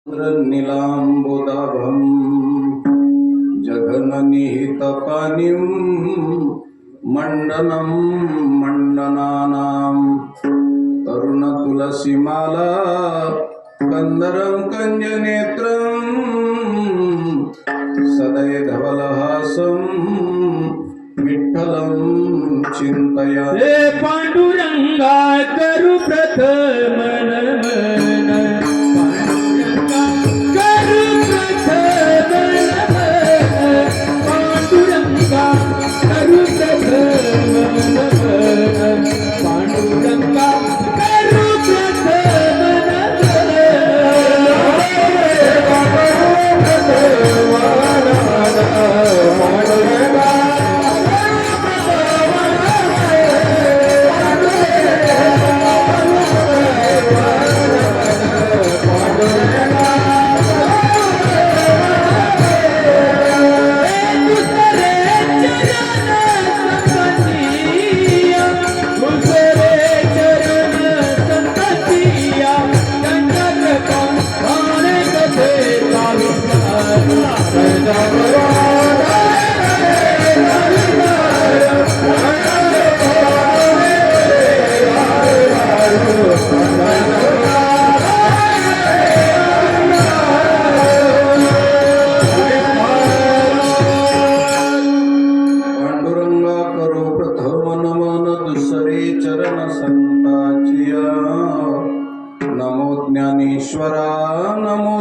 नीलाम्बुदाभं जघननिहितपानिं मण्डनं मण्डनानां तरुणतुलसीमाला कन्दरं कञ्जनेत्रं सदैधवलहासं विठ्ठलं चिन्तयामि। हे पांडुरंगा करू प्रथम नमन, पांडुरंगा करू प्रथम नमन, पांडुरंगा करू प्रथम नमन, पांडुरंगा करू प्रथम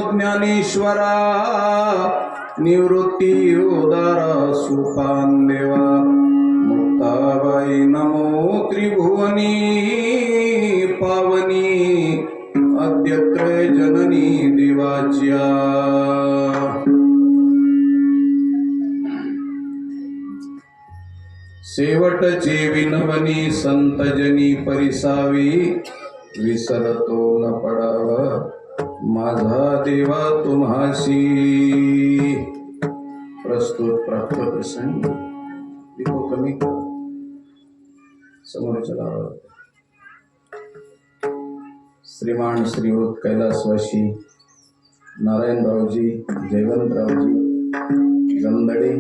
ज्ञानेश्वरा निवृत्ती उदारा सुपान देवा मुक्ताबाई नमो त्रिभुवनी पावनी अद्यत्रय जननी देवाच्या। शेवटचे विनवनी संतजनी परिसावी विसरतो न पडावा माझा देवा तुम्हासी। प्रस्तुत प्राप्त प्रसंग दिपो कमी समोर चला। श्रीमान श्रीयुत कैलासवासी नारायणरावजी जयवंतरावजी जमदडे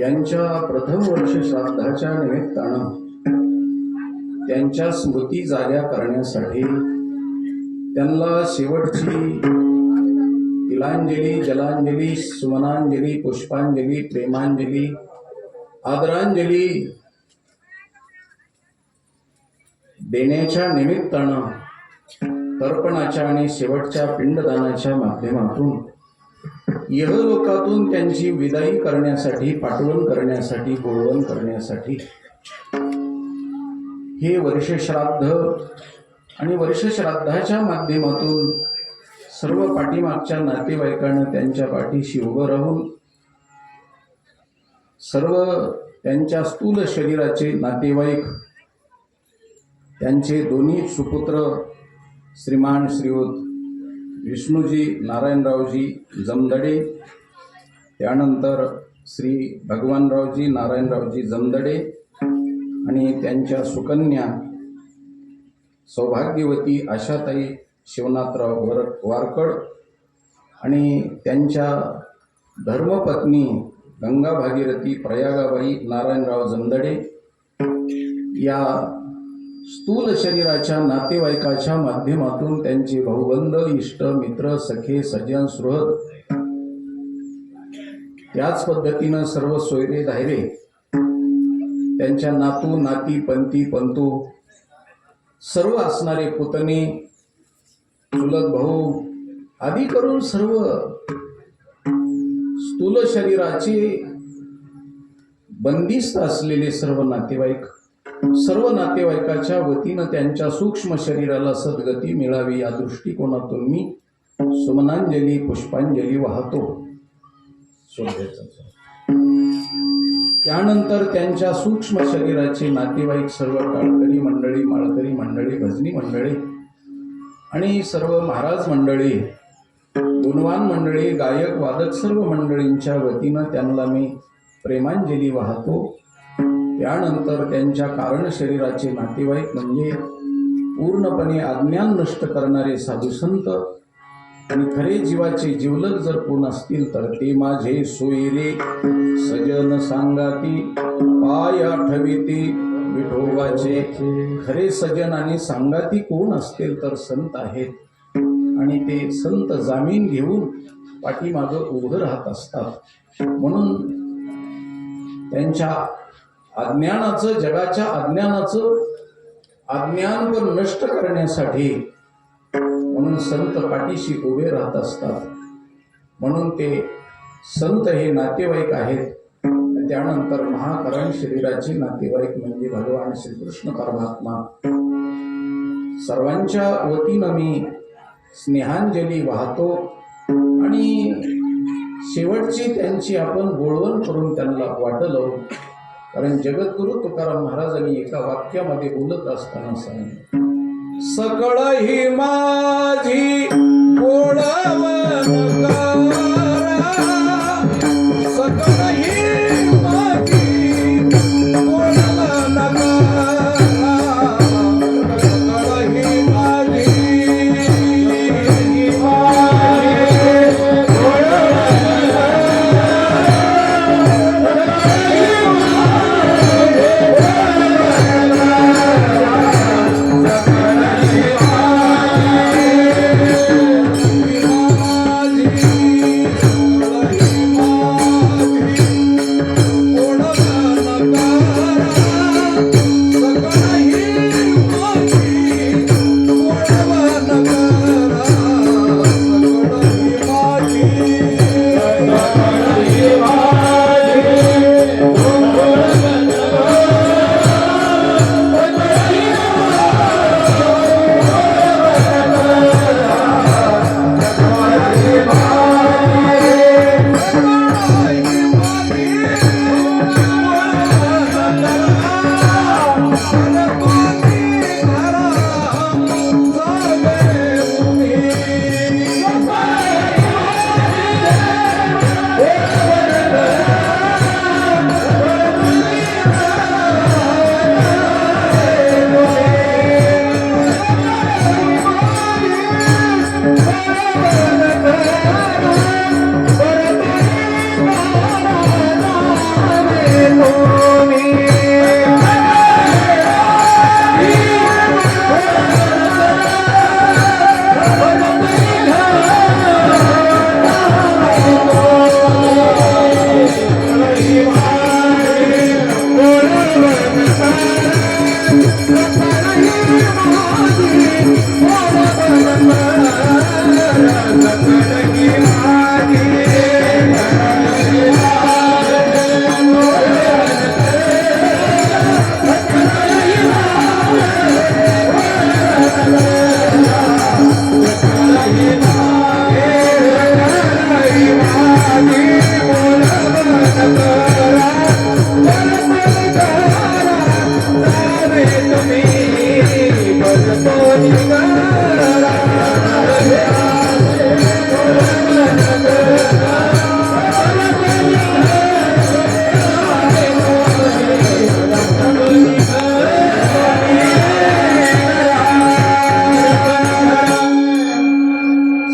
यांच्या प्रथम वर्ष श्राद्धाच्या निमित्तानं त्यांच्या स्मृती जाग्या करण्यासाठी त्यांना शेवटची तिलांजली जलांजली सुमनांजली पुष्पांजली प्रेमांजली आदरांजली देण्याच्या निमित्तानं तर्पणाच्या आणि शेवटच्या पिंडदानाच्या माध्यमातून इहलोकातून त्यांची विदाई करण्यासाठी पाठवण करण्यासाठी बोलवण करण्यासाठी हे वर्षश्राद्ध आणि वर्षश्राद्धाच्या माध्यमातून सर्व पाठीमागच्या नातेवाईकांना त्यांच्या पाठीशी उभं राहून सर्व त्यांच्या स्थूल शरीराचे नातेवाईक त्यांचे दोन्ही सुपुत्र श्रीमान श्रीयुत विष्णूजी नारायणरावजी जमदडे त्यानंतर श्री भगवानरावजी नारायणरावजी जमदडे आणि त्यांच्या सुकन्या सौभाग्यवती आशाताई शिवनाथराव वारकड आणि त्यांच्या धर्मपत्नी गंगा भागीरथी प्रयागाबाई नारायणराव जमदडे या स्थूल शरीराच्या नातेवाईकाच्या माध्यमातून त्यांचे भाऊबंध इष्ट मित्र सखे सज्जन सुहृद त्याच पद्धतीनं सर्व सोयरे धायरे त्यांच्या नातू नाती पंती पंतू सर्व असणारे पुतणे चुलत भाऊ आदी करून सर्व स्थूल शरीराचे बंदिस्त असलेले सर्व नातेवाईकाच्या वतीनं त्यांच्या सूक्ष्म शरीराला सद्गती मिळावी या दृष्टिकोनातून मी सुमनांजली पुष्पांजली वाहतो। त्यानंतर त्यांच्या सूक्ष्म शरीराचे नातेवाईक सर्व टाळकरी मंडळी माळकरी मंडळी भजनी मंडळी आणि सर्व महाराज मंडळी गुणवान मंडळी गायक वादक सर्व मंडळींच्या वतीनं त्यांना मी प्रेमांजली वाहतो। त्यानंतर त्यांच्या कारण शरीराचे नातेवाईक म्हणजे पूर्णपणे अज्ञान नष्ट करणारे साधुसंत आणि खरे जीवाचे जिवलग जर कोण असतील तर ते माझे सोयरे सजन सांगाती पाय आठविती विठोबाचे. खरे सजन आणि सांगाती कोण असतील तर संत आहेत आणि ते संत जामीन घेऊन पाठीमागं उभं राहत असतात. म्हणून त्यांच्या अज्ञानाचं, जगाच्या अज्ञान व नष्ट करण्यासाठी म्हणून संत पाठीशी उभे राहत असतात. म्हणून ते संत हे नातेवाईक आहेत. त्यानंतर महाकरण शरीराचे नातेवाईक म्हणजे भगवान श्रीकृष्ण परमात्मा. सर्वांच्या वतीनं मी स्नेहांजली वाहतो आणि शेवटची त्यांची आपण बोळवण करून त्यांना वाटलं. कारण जगद्गुरु तुकाराम महाराजांनी एका वाक्यामध्ये बोलत असताना सांगितलं, सकळ ही माझी बोळवण करा, सकळ ही माझी बोळवण करा,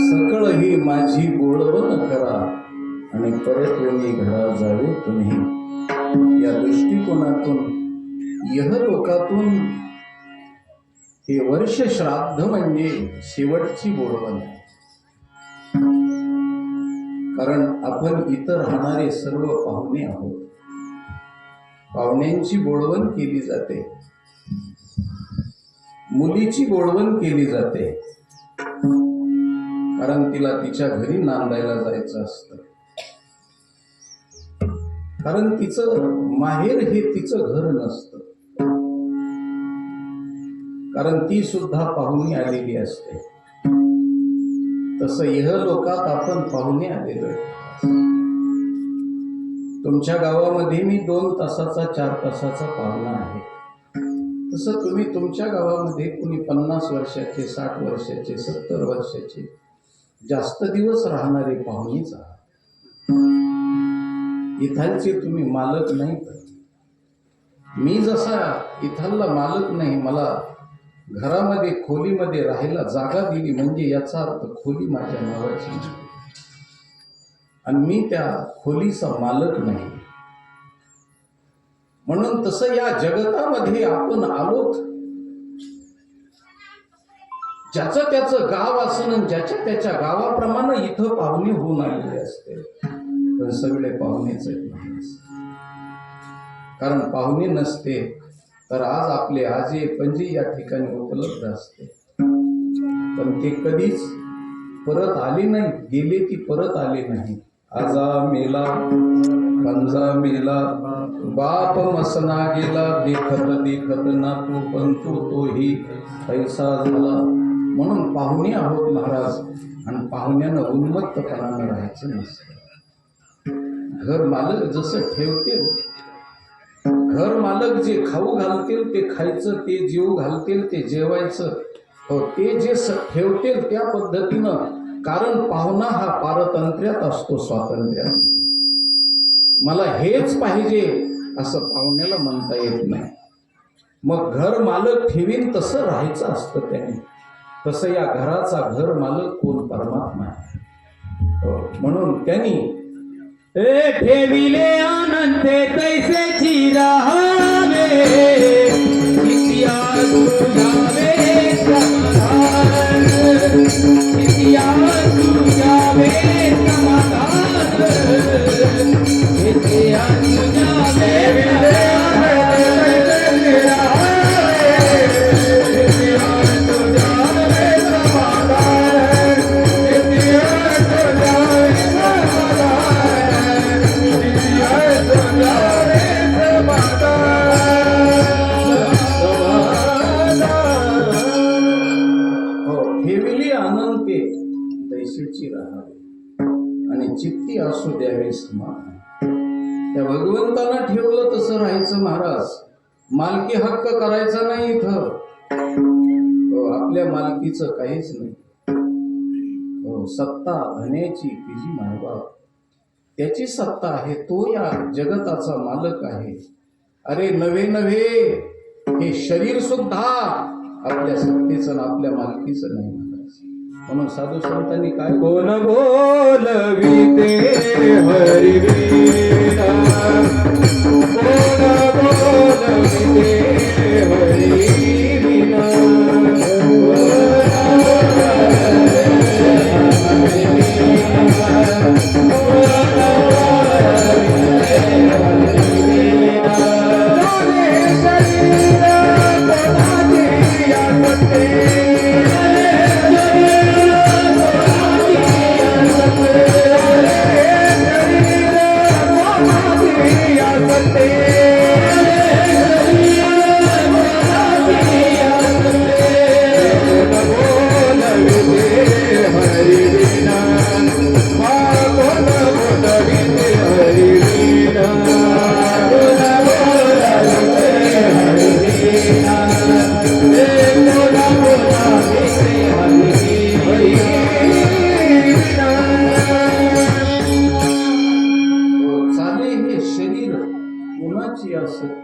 सकळ ही माझी माझी बोळवण करा आणि परत कोणी घरा जावे तुम्ही. या दृष्टिकोनातून यहलोकातून हे वर्ष श्राद्ध म्हणजे शेवटची बोळवण. कारण आपण इतर राहणारे सर्व पाहुणे आहोत. पाहुण्यांची बोळवण केली जाते, मुलीची बोळवण केली जाते, कारण तिला तिच्या घरी नांदायला जायचं असतं. कारण तिचं माहेर हे तिचं घर नसतं, कारण ती सुद्धा पाहुणी आलेली असते. तसं इहलोकात आपण पाहुणे आलेलो आहे. तुमच्या गावामध्ये मी 2 तासाचा 4 तासाचा पाहुणा आहे. तसं तुम्ही तुमच्या गावामध्ये कुणी 50 वर्षाचे, 60 वर्षाचे, 70 वर्षाचे जास्त दिवस राहणारे पाहुणेच आहात. इथालचे तुम्ही मालक नाही. मी जसा इथालला मालक नाही, मला घरामध्ये खोलीमध्ये राहायला जागा दिली म्हणजे याचा अर्थ खोली माझ्या नावाची नाही. आणि मी त्या खोलीचा मालक नाही. म्हणून तसं या जगतामध्ये आपण आलोत. ज्याचं त्याचं गाव असणं, ज्याच्या त्याच्या गावाप्रमाणे इथं पाहुणे होऊन आलेले असते. पण सगळे पाहुणेच आहेत माणूस. कारण पाहुणे नसते तर आज आपले आजे पणजी या ठिकाणी उपलब्ध असते. पण ते कधीच परत आले नाही, गेले ती परत आले नाही. आजा मेला पंजा मेला बाप मसना गेला, देखत देखत ना तू पण तोही पैसा झाला. म्हणून पाहुणे आहोत महाराज, आणि पाहुण्यानं उन्मत्तपणानं राहायचं नसतं. घर मालक जसं ठेवतील, घर मालक जे खाऊ घालतील ते खायचं, ते जेवू घालतील ते जेवायचं, ते जे ठेवतील त्या पद्धतीनं. कारण पाहुणा हा पारतंत्र्यात असतो, स्वातंत्र्यात. मला हेच पाहिजे असं पाहुण्याला म्हणता येत नाही. मग घर मालक ठेवीन तसं राहायचं असतं त्याने. तसं या घराचा घर मालक कोण? परमात्मा आहे. म्हणून त्यांनी ठेविले अनंते तैसेची राहावे, इतिया तुझावे समाधान, इतिया तुझावे समाधान, इतिया तुझावे ठेविली अनंते तैसेची राहावे, आणि चित्ती असू द्यावे समान. त्या भगवंतानं ठेवलं तसं राहायचं महाराज. मालकी हक्क करायचा नाही इथं. आपल्या मालकीचं काहीच नाही. सत्ता धन्याची तिची मायबाप, त्याची सत्ता आहे. तो या जगताचा मालक आहे. अरे नव्हे नव्हे, हे शरीर सुद्धा आपल्या सत्तेचं आपल्या मालकीचं नाही महाराज. म्हणून साधू संतांनी काय कोण बोलविते हरिवीरा, कोण बोलविते हरिवीरा,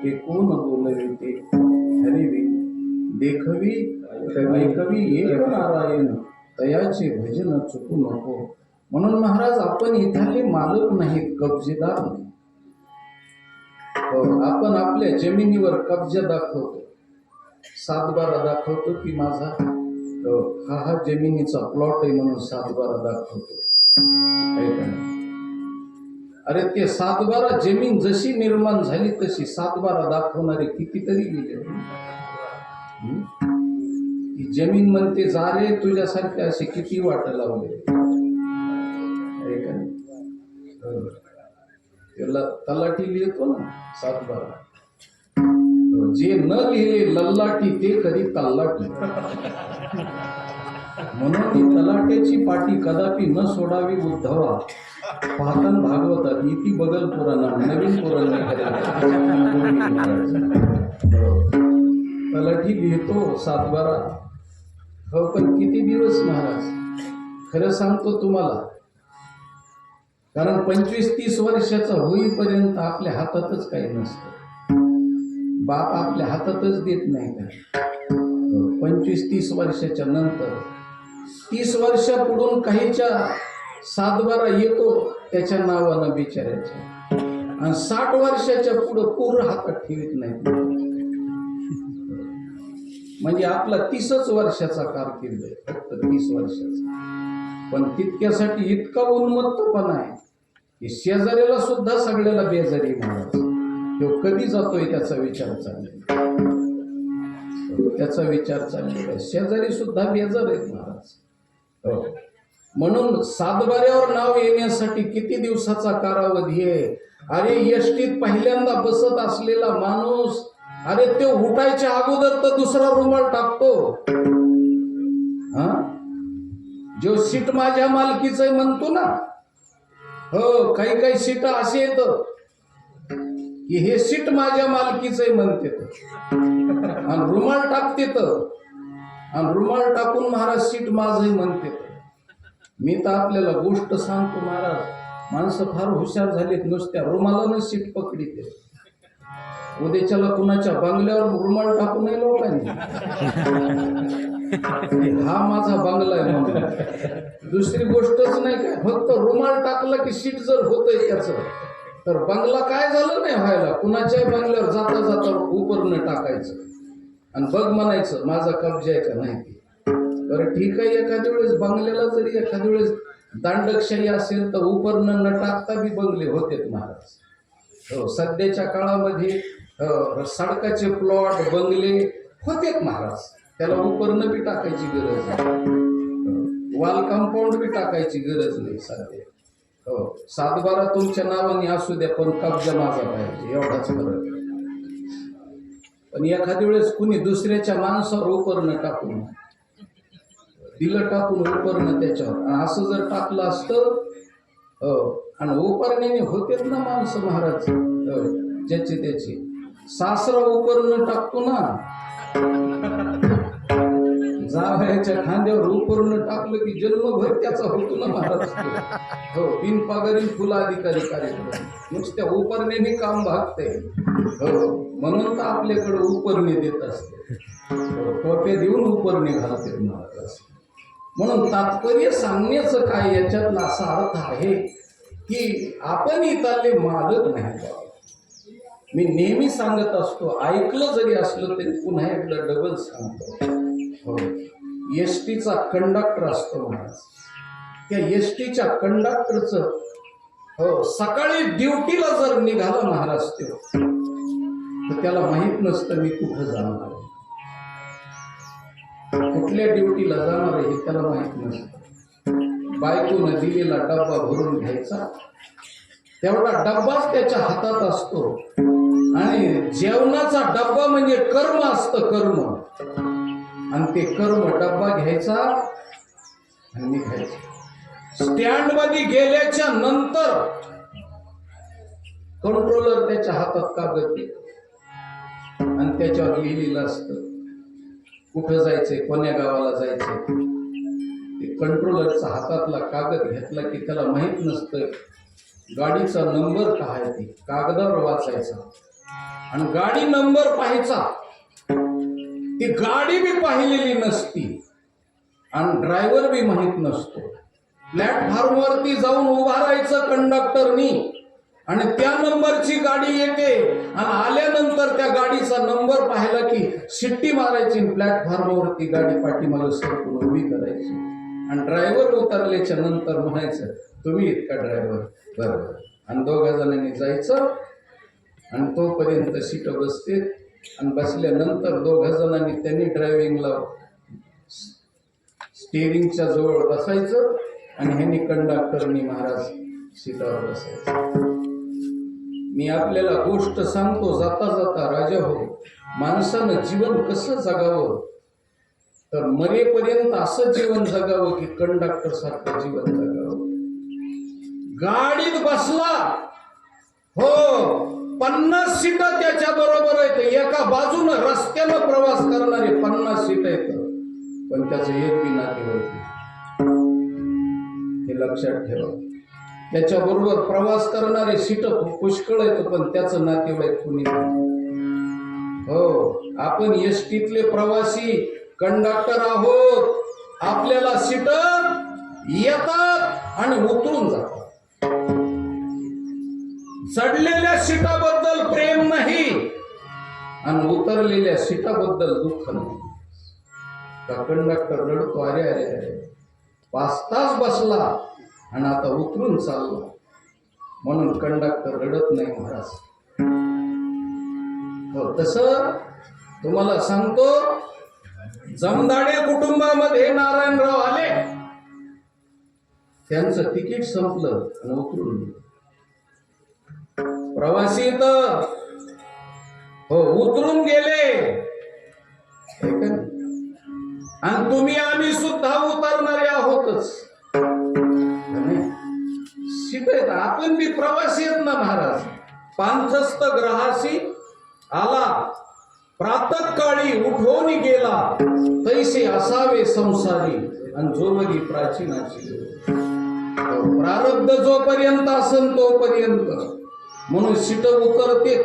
ते कोण बोलविते हरिवी, देखवी ऐकवी एक नारायण, तयाचे भजन चुकू नको. म्हणून महाराज आपण इथले मालक नाहीत, कब्जेदार नाही. आपण आपल्या जमिनीवर कब्जा दाखवतो, सातबारा दाखवतो की माझा हा जमिनीचा प्लॉट आहे म्हणून सातबारा दाखवतो. अरे ते सातबारा जमीन जशी निर्माण झाली तशी सातबारा दाखवणारे कितीतरी गेले. ती जमीन म्हणते जा रे, तुझ्यासारखे असे किती वाट लावले. त्याला तलाठी लिहितो ना सातबारा. जे न लिहिले लल्लाटी ते कधी तल्लाटी. म्हणून ती तलाट्याची पाटी कदापि न सोडावी उद्धवा. पाहतान भागवतात इति बगल पुराणा नवीन पुराण. तलाठी लिहितो सातबारा. हो पण किती दिवस महाराज, खरं सांगतो तुम्हाला, कारण 25-30 वर्षाचा होईपर्यंत आपल्या हातातच काही नसतं. बाप आपल्या हातातच देत नाही का. 25-30 वर्षाच्या नंतर 30 वर्षापुढून काहीच्या सातबारा येतो त्याच्या नावानं बिचारायच्या, आणि 60 वर्षाच्या पुढं पूर्ण हातात ठेवीत नाही. म्हणजे आपला 30च वर्षाचा कारकीर्द आहे, फक्त 30 वर्षाचा. पण तितक्यासाठी इतका उन्मत्तपणा आहे की शेजाऱ्याला सुद्धा सगळ्याला बेजारी महाराज. तो कधी जातोय त्याचा विचार चाललेला, त्याचा विचार चाललेला. शेजारी सुद्धा बेजार आहेत महाराज. हो. म्हणून सातबाऱ्यावर नाव येण्यासाठी किती दिवसाचा कालावधी आहे. अरे एसटीत पहिल्यांदा बसत असलेला माणूस, अरे ते उठायच्या अगोदर तर दुसरा रुमाल टाकतो. हा, जो सीट माझ्या मालकीच म्हणतो ना, हो, काही काही सीट असे येत की हे सीट माझ्या मालकीच म्हणते, आणि रुमाल टाकते तर, आणि रुमाल टाकून महाराज सीट माझही म्हणते. मी तर आपल्याला गोष्ट सांगतो महाराज, माणसं फार हुशार झालीत, नुसत्या रुमालानं सीट पकडीते. उद्याच्याला कुणाच्या बंगल्यावर रुमाल टाकू नये लोकांनी, हा माझा बंगला आहे म्हणून. दुसरी गोष्टच नाही काय, फक्त रुमाल टाकला की सीट जर होतंय त्याचं, तर बंगला काय झालं नाही व्हायला. कुणाच्याही बंगल्यावर जाता जाता उपरनं टाकायचं आणि बघ म्हणायचं माझा कब्जा आहे का नाही ते. बरं ठीक आहे, एखाद्या वेळेस बंगल्याला जरी एखाद्या वेळेस दांडकशाही असेल तर उपरनं न टाकता बी बंगले होतेत महाराज. हो, सध्याच्या काळामध्ये सडकाचे प्लॉट बंगले होतेत महाराज, त्याला उपरनं बी टाकायची गरज नाही, वॉल कंपाऊंड बी टाकायची गरज नाही सध्या. हो, सातबारा तुमच्या नावाने असू द्या, पण कब्जा माझा पाहिजे, एवढाच फरक. पण एखाद्या वेळेस कुणी दुसऱ्याच्या माणसावर उपरनं टाकून दिलं, टाकून उपरनं त्याच्यावर, आणि असं जर टाकलं असतं, आणि उपरण्याने होतेच ना माणसं महाराज, ज्याचे त्याचे. सासरा उपरनं टाकतो ना, जावयाच्या खांद्यावर उपरनं टाकलं की जन्मभर त्याचा होतो ना महाराज. हो, बिनपगारी फुल अधिकारी कार्यक्रम, नुसत्या उपरण्याने काम भागते. हो, म्हणून तर आपल्याकडे उपरणे देत असते, टोप्या देऊन उपरणे घालते महाराज. म्हणून तात्पर्य सांगण्याचं काय, याच्यातला असा अर्थ आहे की आपण इथले मालक नाही. मी नेहमी सांगत असतो, ऐकलं जरी असलं तरी पुन्हा एकदा डबल सांगतो. हो, एसटीचा कंडक्टर असतो महाराज, त्या एसटीच्या कंडक्टरचं, हो, सकाळी ड्युटीला जर निघाला महाराज तो, तर त्याला माहित नसतं मी कुठं जाणार आहे, कुठल्या ड्युटीला जाणार आहे हे त्याला माहित नसतं. बायकोनं दिलेला डब्बा भरून घ्यायचा, तेवढा डब्बाच त्याच्या हातात असतो, आणि जेवणाचा डब्बा म्हणजे कर्म असतं, कर्म, आणि ते कर्म डब्बा घ्यायचा आणि निघायचं. स्टँड मध्ये गेल्याच्या नंतर कंट्रोलर त्याच्या हातात कागद देतो, आणि त्याच्यावर लिहिलेलं असतं कुठं जायचंय, कोण्या गावाला जायचंय. ते कंट्रोलरचा हातातला कागद घेतला की त्याला माहित नसतं गाडीचा नंबर काय आहे, ते कागदावर वाचायचा आणि गाडी नंबर पाहायचा. ती गाडी बी पाहिलेली नसती आणि ड्रायव्हर बी माहित नसतो. प्लॅटफॉर्मवरती जाऊन उभा राहायचं कंडक्टरनी, आणि त्या नंबरची गाडी येते, आणि आल्यानंतर त्या गाडीचा नंबर पाहिला की शिट्टी मारायची, प्लॅटफॉर्मवरती गाडी पाठीमागे सरकून उभी करायची, आणि ड्रायव्हर उतरल्याच्या नंतर म्हणायचं तुम्ही इतका ड्रायव्हर, बरोबर, आणि दोघा जणांनी जायचं, आणि तोपर्यंत सीट बसते, आणि बसल्यानंतर दोघा जणांनी त्यांनी ड्रायव्हिंगला स्टेरिंगच्या जवळ बसायचं, आणि ह्यांनी कंडक्टरनी महाराज सीटावर बसायचं. मी आपल्याला गोष्ट सांगतो जाता जाता, राजा हो, माणसानं जीवन कसं जगावं, तर मरेपर्यंत असं जीवन जगावं की कंडक्टर सारखं जीवन जगावं. गाडीत बसला, हो, 50 सीट त्याच्या बरोबर आहेत, एका बाजूनं रस्त्यानं प्रवास करणारे 50 सीट आहेत, पण त्याचं एक बी नातेवाईक नाही, हे लक्षात ठेवा. त्याच्याबरोबर प्रवास करणारे सीट पुष्कळ आहेत, पण त्याचं नातेवाईक कुणी नाही. हो, आपण एसटीतले प्रवासी कंडक्टर आहोत, आपल्याला सीट येतात आणि उतरून जातात. चढलेल्या सीटाबद्दल प्रेम नाही आणि उतरलेल्या सीटाबद्दल दुःख नाही. का कंडक्टर रडतो, अरे अरे अरे 5 तास बसला आणि आता उतरून चालला. म्हणून कंडक्टर रडत नाही महाराज. हो, तसं तुम्हाला सांगतो, जमदाडे कुटुंबामध्ये नारायणराव आले, त्यांचं तिकीट संपलं आणि उतरून गेले. प्रवासी तर हो उतरून गेले, हे का? आणि तुम्ही आम्ही सुद्धा उतरणारे आहोतच. सीट आहेत, आपण बी प्रवासी आहेत ना महाराज. पांथस्थ ग्रहासी आला, प्रातःकाळी उठवून गेला, तैसे असावे संसारी आणि जोवरी प्राचीनाची. प्रारब्ध जोपर्यंत असन तोपर्यंत. म्हणून सीट उतरते.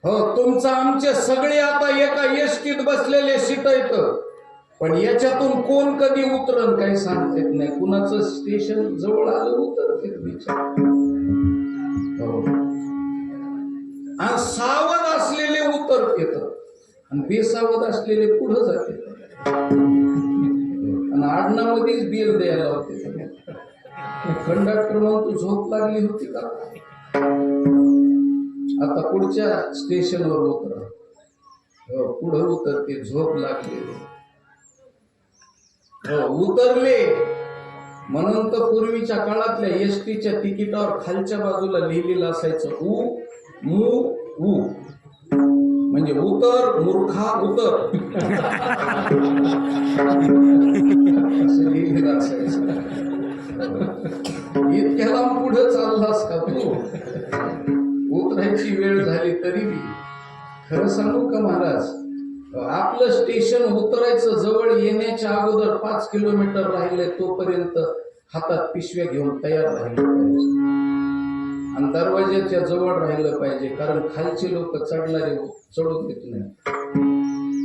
हो, तुमचं आमचे सगळे आता एका एसटीत बसलेले सीट आहेत, पण याच्यातून कोण कधी उतरण काही सांगता येत नाही. कुणाचं स्टेशन जवळ आलं उतरते विचार. हो, आणि सावध असलेले उतरतेत आणि बेसावध असलेले पुढे जाते आणि आडनामध्येच बेल द्यायला होते. कंडक्टर म्हणतो झोप लागली होती का, आता पुढच्या स्टेशनवर उतरा. पुढे उतरते, झोप लागली. उतरले. म्हणून तर पूर्वीच्या काळातल्या एसटीच्या तिकिटावर खालच्या बाजूला लिहिलेलं असायचं उ मु उ, म्हणजे उतर मूर्खा उतर. असं लिहिलेलं असायचं. इतक्या लांब पुढे चाललास का तू? उतरायची वेळ झाली तरी बी. खरं सांगू का महाराज, आपलं स्टेशन उतरायचं जवळ येण्याच्या अगोदर 5 किलोमीटर राहिले तोपर्यंत हातात पिशव्या घेऊन तयार राहिलं पाहिजे आणि दरवाज्याच्या जवळ राहिलं पाहिजे. कारण खालचे लोक चढणारे चढून देत नाही,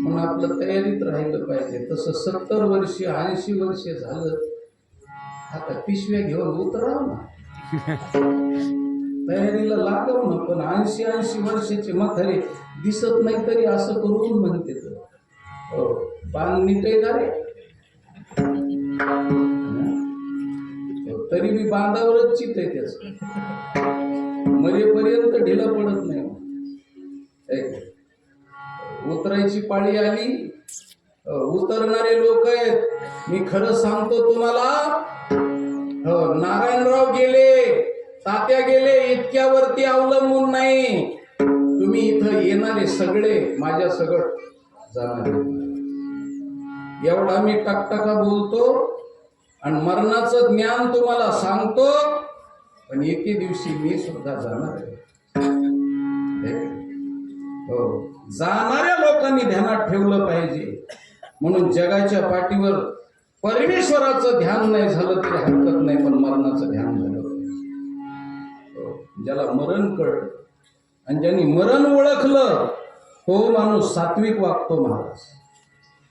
म्हणून आपलं तयारीत राहिलं पाहिजे. तसं 70 वर्षे 80 वर्षे झालं, आता पिशव्या घेऊन उतराव ना, तयारीला लागव ना. पण 80 वर्षाचे म्हातारे दिसत नाही तरी असं करून म्हणते, पान नीट का रे, तरी बी बांधावरच चित आहे त्याच, मरेपर्यंत ढिला पडत नाही. उतरायची पाळी आली, उतरणारे लोक आहेत. मी खरं सांगतो तुम्हाला, नारायणराव गेले, तात्या गेले, इतक्यावरती अवलंबून नाही. तुम्ही इथं येणारे सगळे माझ्या सगळं जाणारे. एवढा मी टकटका बोलतो आणि मरणाचं ज्ञान तुम्हाला सांगतो, पण एके दिवशी मी सुद्धा जाणार आहे. हो, जाणाऱ्या लोकांनी ध्यानात ठेवलं पाहिजे. म्हणून जगाच्या पाठीवर परमेश्वराचं ध्यान नाही झालं तरी हरकत नाही, पण मरणाचं ध्यान झालं पाहिजे. ज्याला मरण कळलं आणि ज्यांनी मरण ओळखलं तो माणूस सात्विक वागतो महाराज.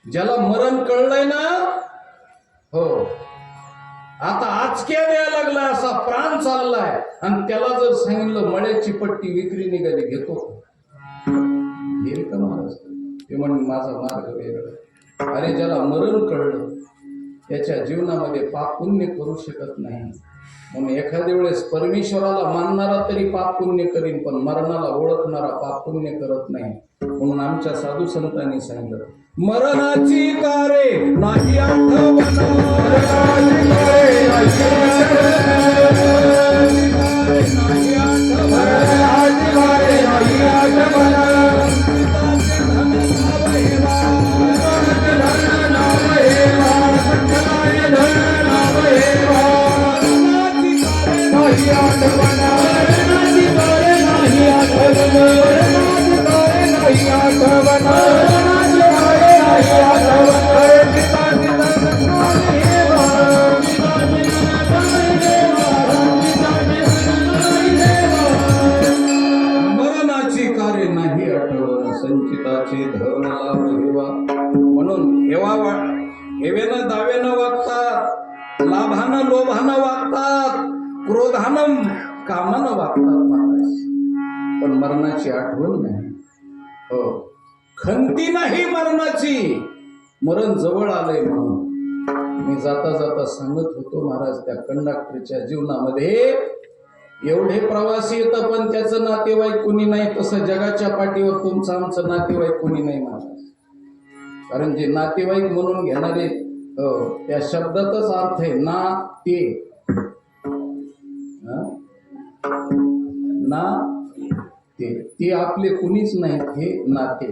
ज्याला मरण कळलंय ना, हो, आता आजक्या द्यायला लागला, असा प्राण चाललाय, आणि त्याला जर सांगितलं मळ्याची पट्टी विक्री निघाली, घेतो घेईल का महाराज? ते म्हणून माझा मार्ग वेगळा. अरे, ज्याला मरण कळलं त्याच्या जीवनामध्ये पाप पुण्य करू शकत नाही. म्हणून एखाद्या वेळेस परमेश्वराला मानणारा तरी पाप पुण्य करीन, पण मरणाला ओळखणारा पाप पुण्य करत नाही. म्हणून आमच्या साधू संतांनी सांगितलं, मरणाची कारे नाही आठवण, संचिताचे धन लाभ हेवा. म्हणून क्रोधानं कामानं वागतात महाराज, पण मरणाची आठवण नाही. हो, खंती नाही मरणाची, मरण जवळ आलंय म्हणून. मी जाता जाता सांगत होतो महाराज, त्या कंडक्टरच्या जीवनामध्ये एवढे प्रवासी येतं पण त्याचं नातेवाईक कोणी नाही. तसं जगाच्या पाठीवर तुमचं आमचं नातेवाईक कोणी नाही महाराज. कारण जे नातेवाईक म्हणून घेणारे त्या शब्दातच अर्थ आहे ना ते, ना ते आपले कुणीच नाहीत, हे नाते.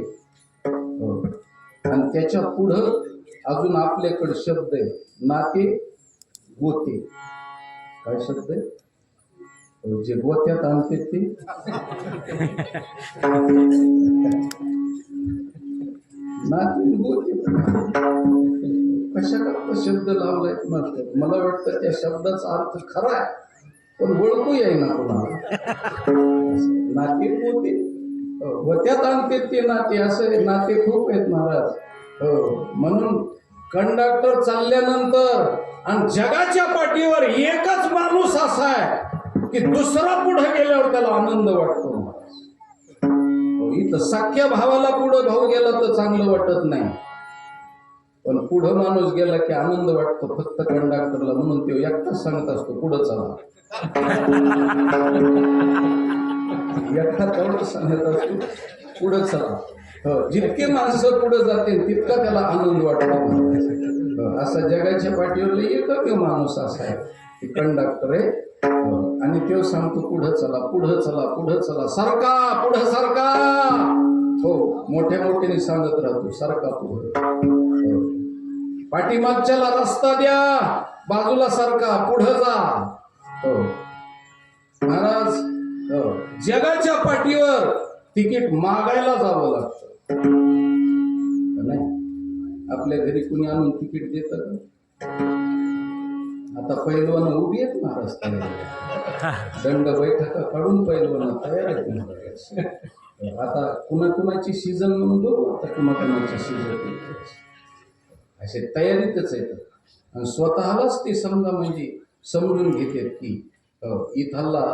आणि त्याच्या पुढं अजून आपल्याकडे शब्द आहे नाते गोते. काय शब्द आहे? जे गोत्यात आणते ते नाते गोते. कशा करता शब्द लावलाय नसतं. मला वाटतं त्या शब्दाचा अर्थ खरा आहे पण ओळखू येईना कोणाला. नाते गोते, गोत्यात आणते ते नाते. असं नाते खूप आहेत महाराज. म्हणून कंडक्टर चालल्यानंतर आणि जगाच्या पाठीवर एकच माणूस असा आहे की दुसरा पुढे गेल्यावर त्याला आनंद वाटतो महाराज. इथं सख्या भावाला पुढं भाऊ गेला तर चांगलं वाटत नाही, पण पुढं माणूस गेला की आनंद वाटतो फक्त कंडक्टरला. म्हणून तो एकटाच सांगत असतो पुढं चला. एकटा तेवढं सांगत असतो पुढं चला. जितके माणसं पुढे जातील तितका त्याला आनंद वाटतो. असा जगाच्या पाठीवर एकमेव माणूस असा आहे की कंडक्टर आहे. आणि तो सांगतो पुढं चला, पुढं चला, पुढं चला, सरका, पुढं सरका. हो, मोठ्या मोठ्याने सांगत राहतो सरका पुढं. पाठीमागच्याला रस्ता द्या, बाजूला सरका, पुढं जा. हो महाराज, जगाच्या पाठीवर तिकीट मागायला जावं लागतं नाही. आपल्या घरी कुणी आणून तिकीट देतं का? आता पैलवान उभी आहेत महाराज तयार, दंड बैठका काढून पैलवान तयार आहेत. आता कुणाकुणाची सीझन म्हणून बघू, आता कुणाकुणाची सीझन असे तयारीतच आहेत. आणि स्वतःलाच ते समजा म्हणजे समजून घेतात की इथला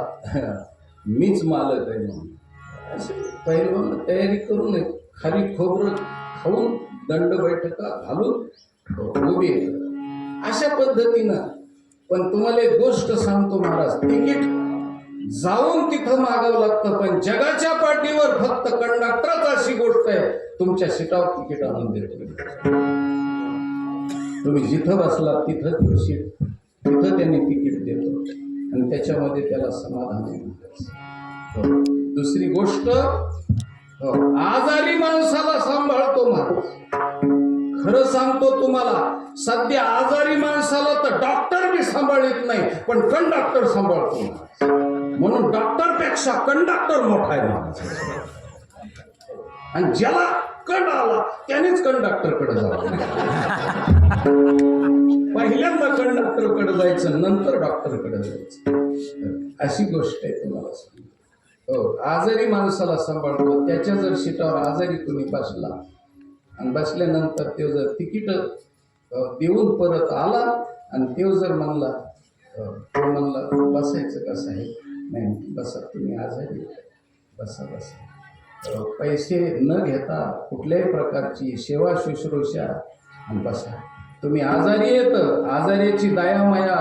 मीच मालक आहे म्हणून. असे पैलवान तयारी करून खाली खोबरं खाऊन दंड बैठका घालून उभी आहेत अशा पद्धतीनं. पण तुम्हाला एक गोष्ट सांगतो महाराज, तिकीट जाऊन तिथं मागावं लागतं, पण जगाच्या पाठीवर फक्त कंडक्टरच अशी गोष्ट आहे तुमच्या सीटावर तिकीट आणून देतो. तुम्ही जिथं बसला तिथं सीट, तिथं त्यांनी तिकीट देतो आणि त्याच्यामध्ये त्याला समाधान आहे. दुसरी गोष्ट, आजारी माणसाला सांभाळतो महाराज. खरं सांगतो तुम्हाला, सध्या आजारी माणसाला तर डॉक्टर बी सांभाळत नाही पण कंडक्टर सांभाळतो. म्हणून डॉक्टर पेक्षा कंडक्टर मोठा आहे महाराज. आणि ज्याला कड आला त्यानेच कंडक्टरकडे जावं. पहिल्यांदा कंडक्टरकडे जायचं, नंतर डॉक्टरकडे जायचं. अशी गोष्ट आहे तुम्हाला सांगतो. आजारी माणसाला सांभाळतो. त्याच्या जर सीटावर आजारी तुम्ही बसला आणि बसल्यानंतर तो जर तिकीट देऊन परत आला आणि तो जर म्हणला बसायचं कसं आहे, नाही बसा तुम्ही आजारी, बसा बसा, पैसे न घेता कुठल्याही प्रकारची सेवा शुश्रूषा आणि बसा. तुम्ही आजारी येत, आजारीची दयामाया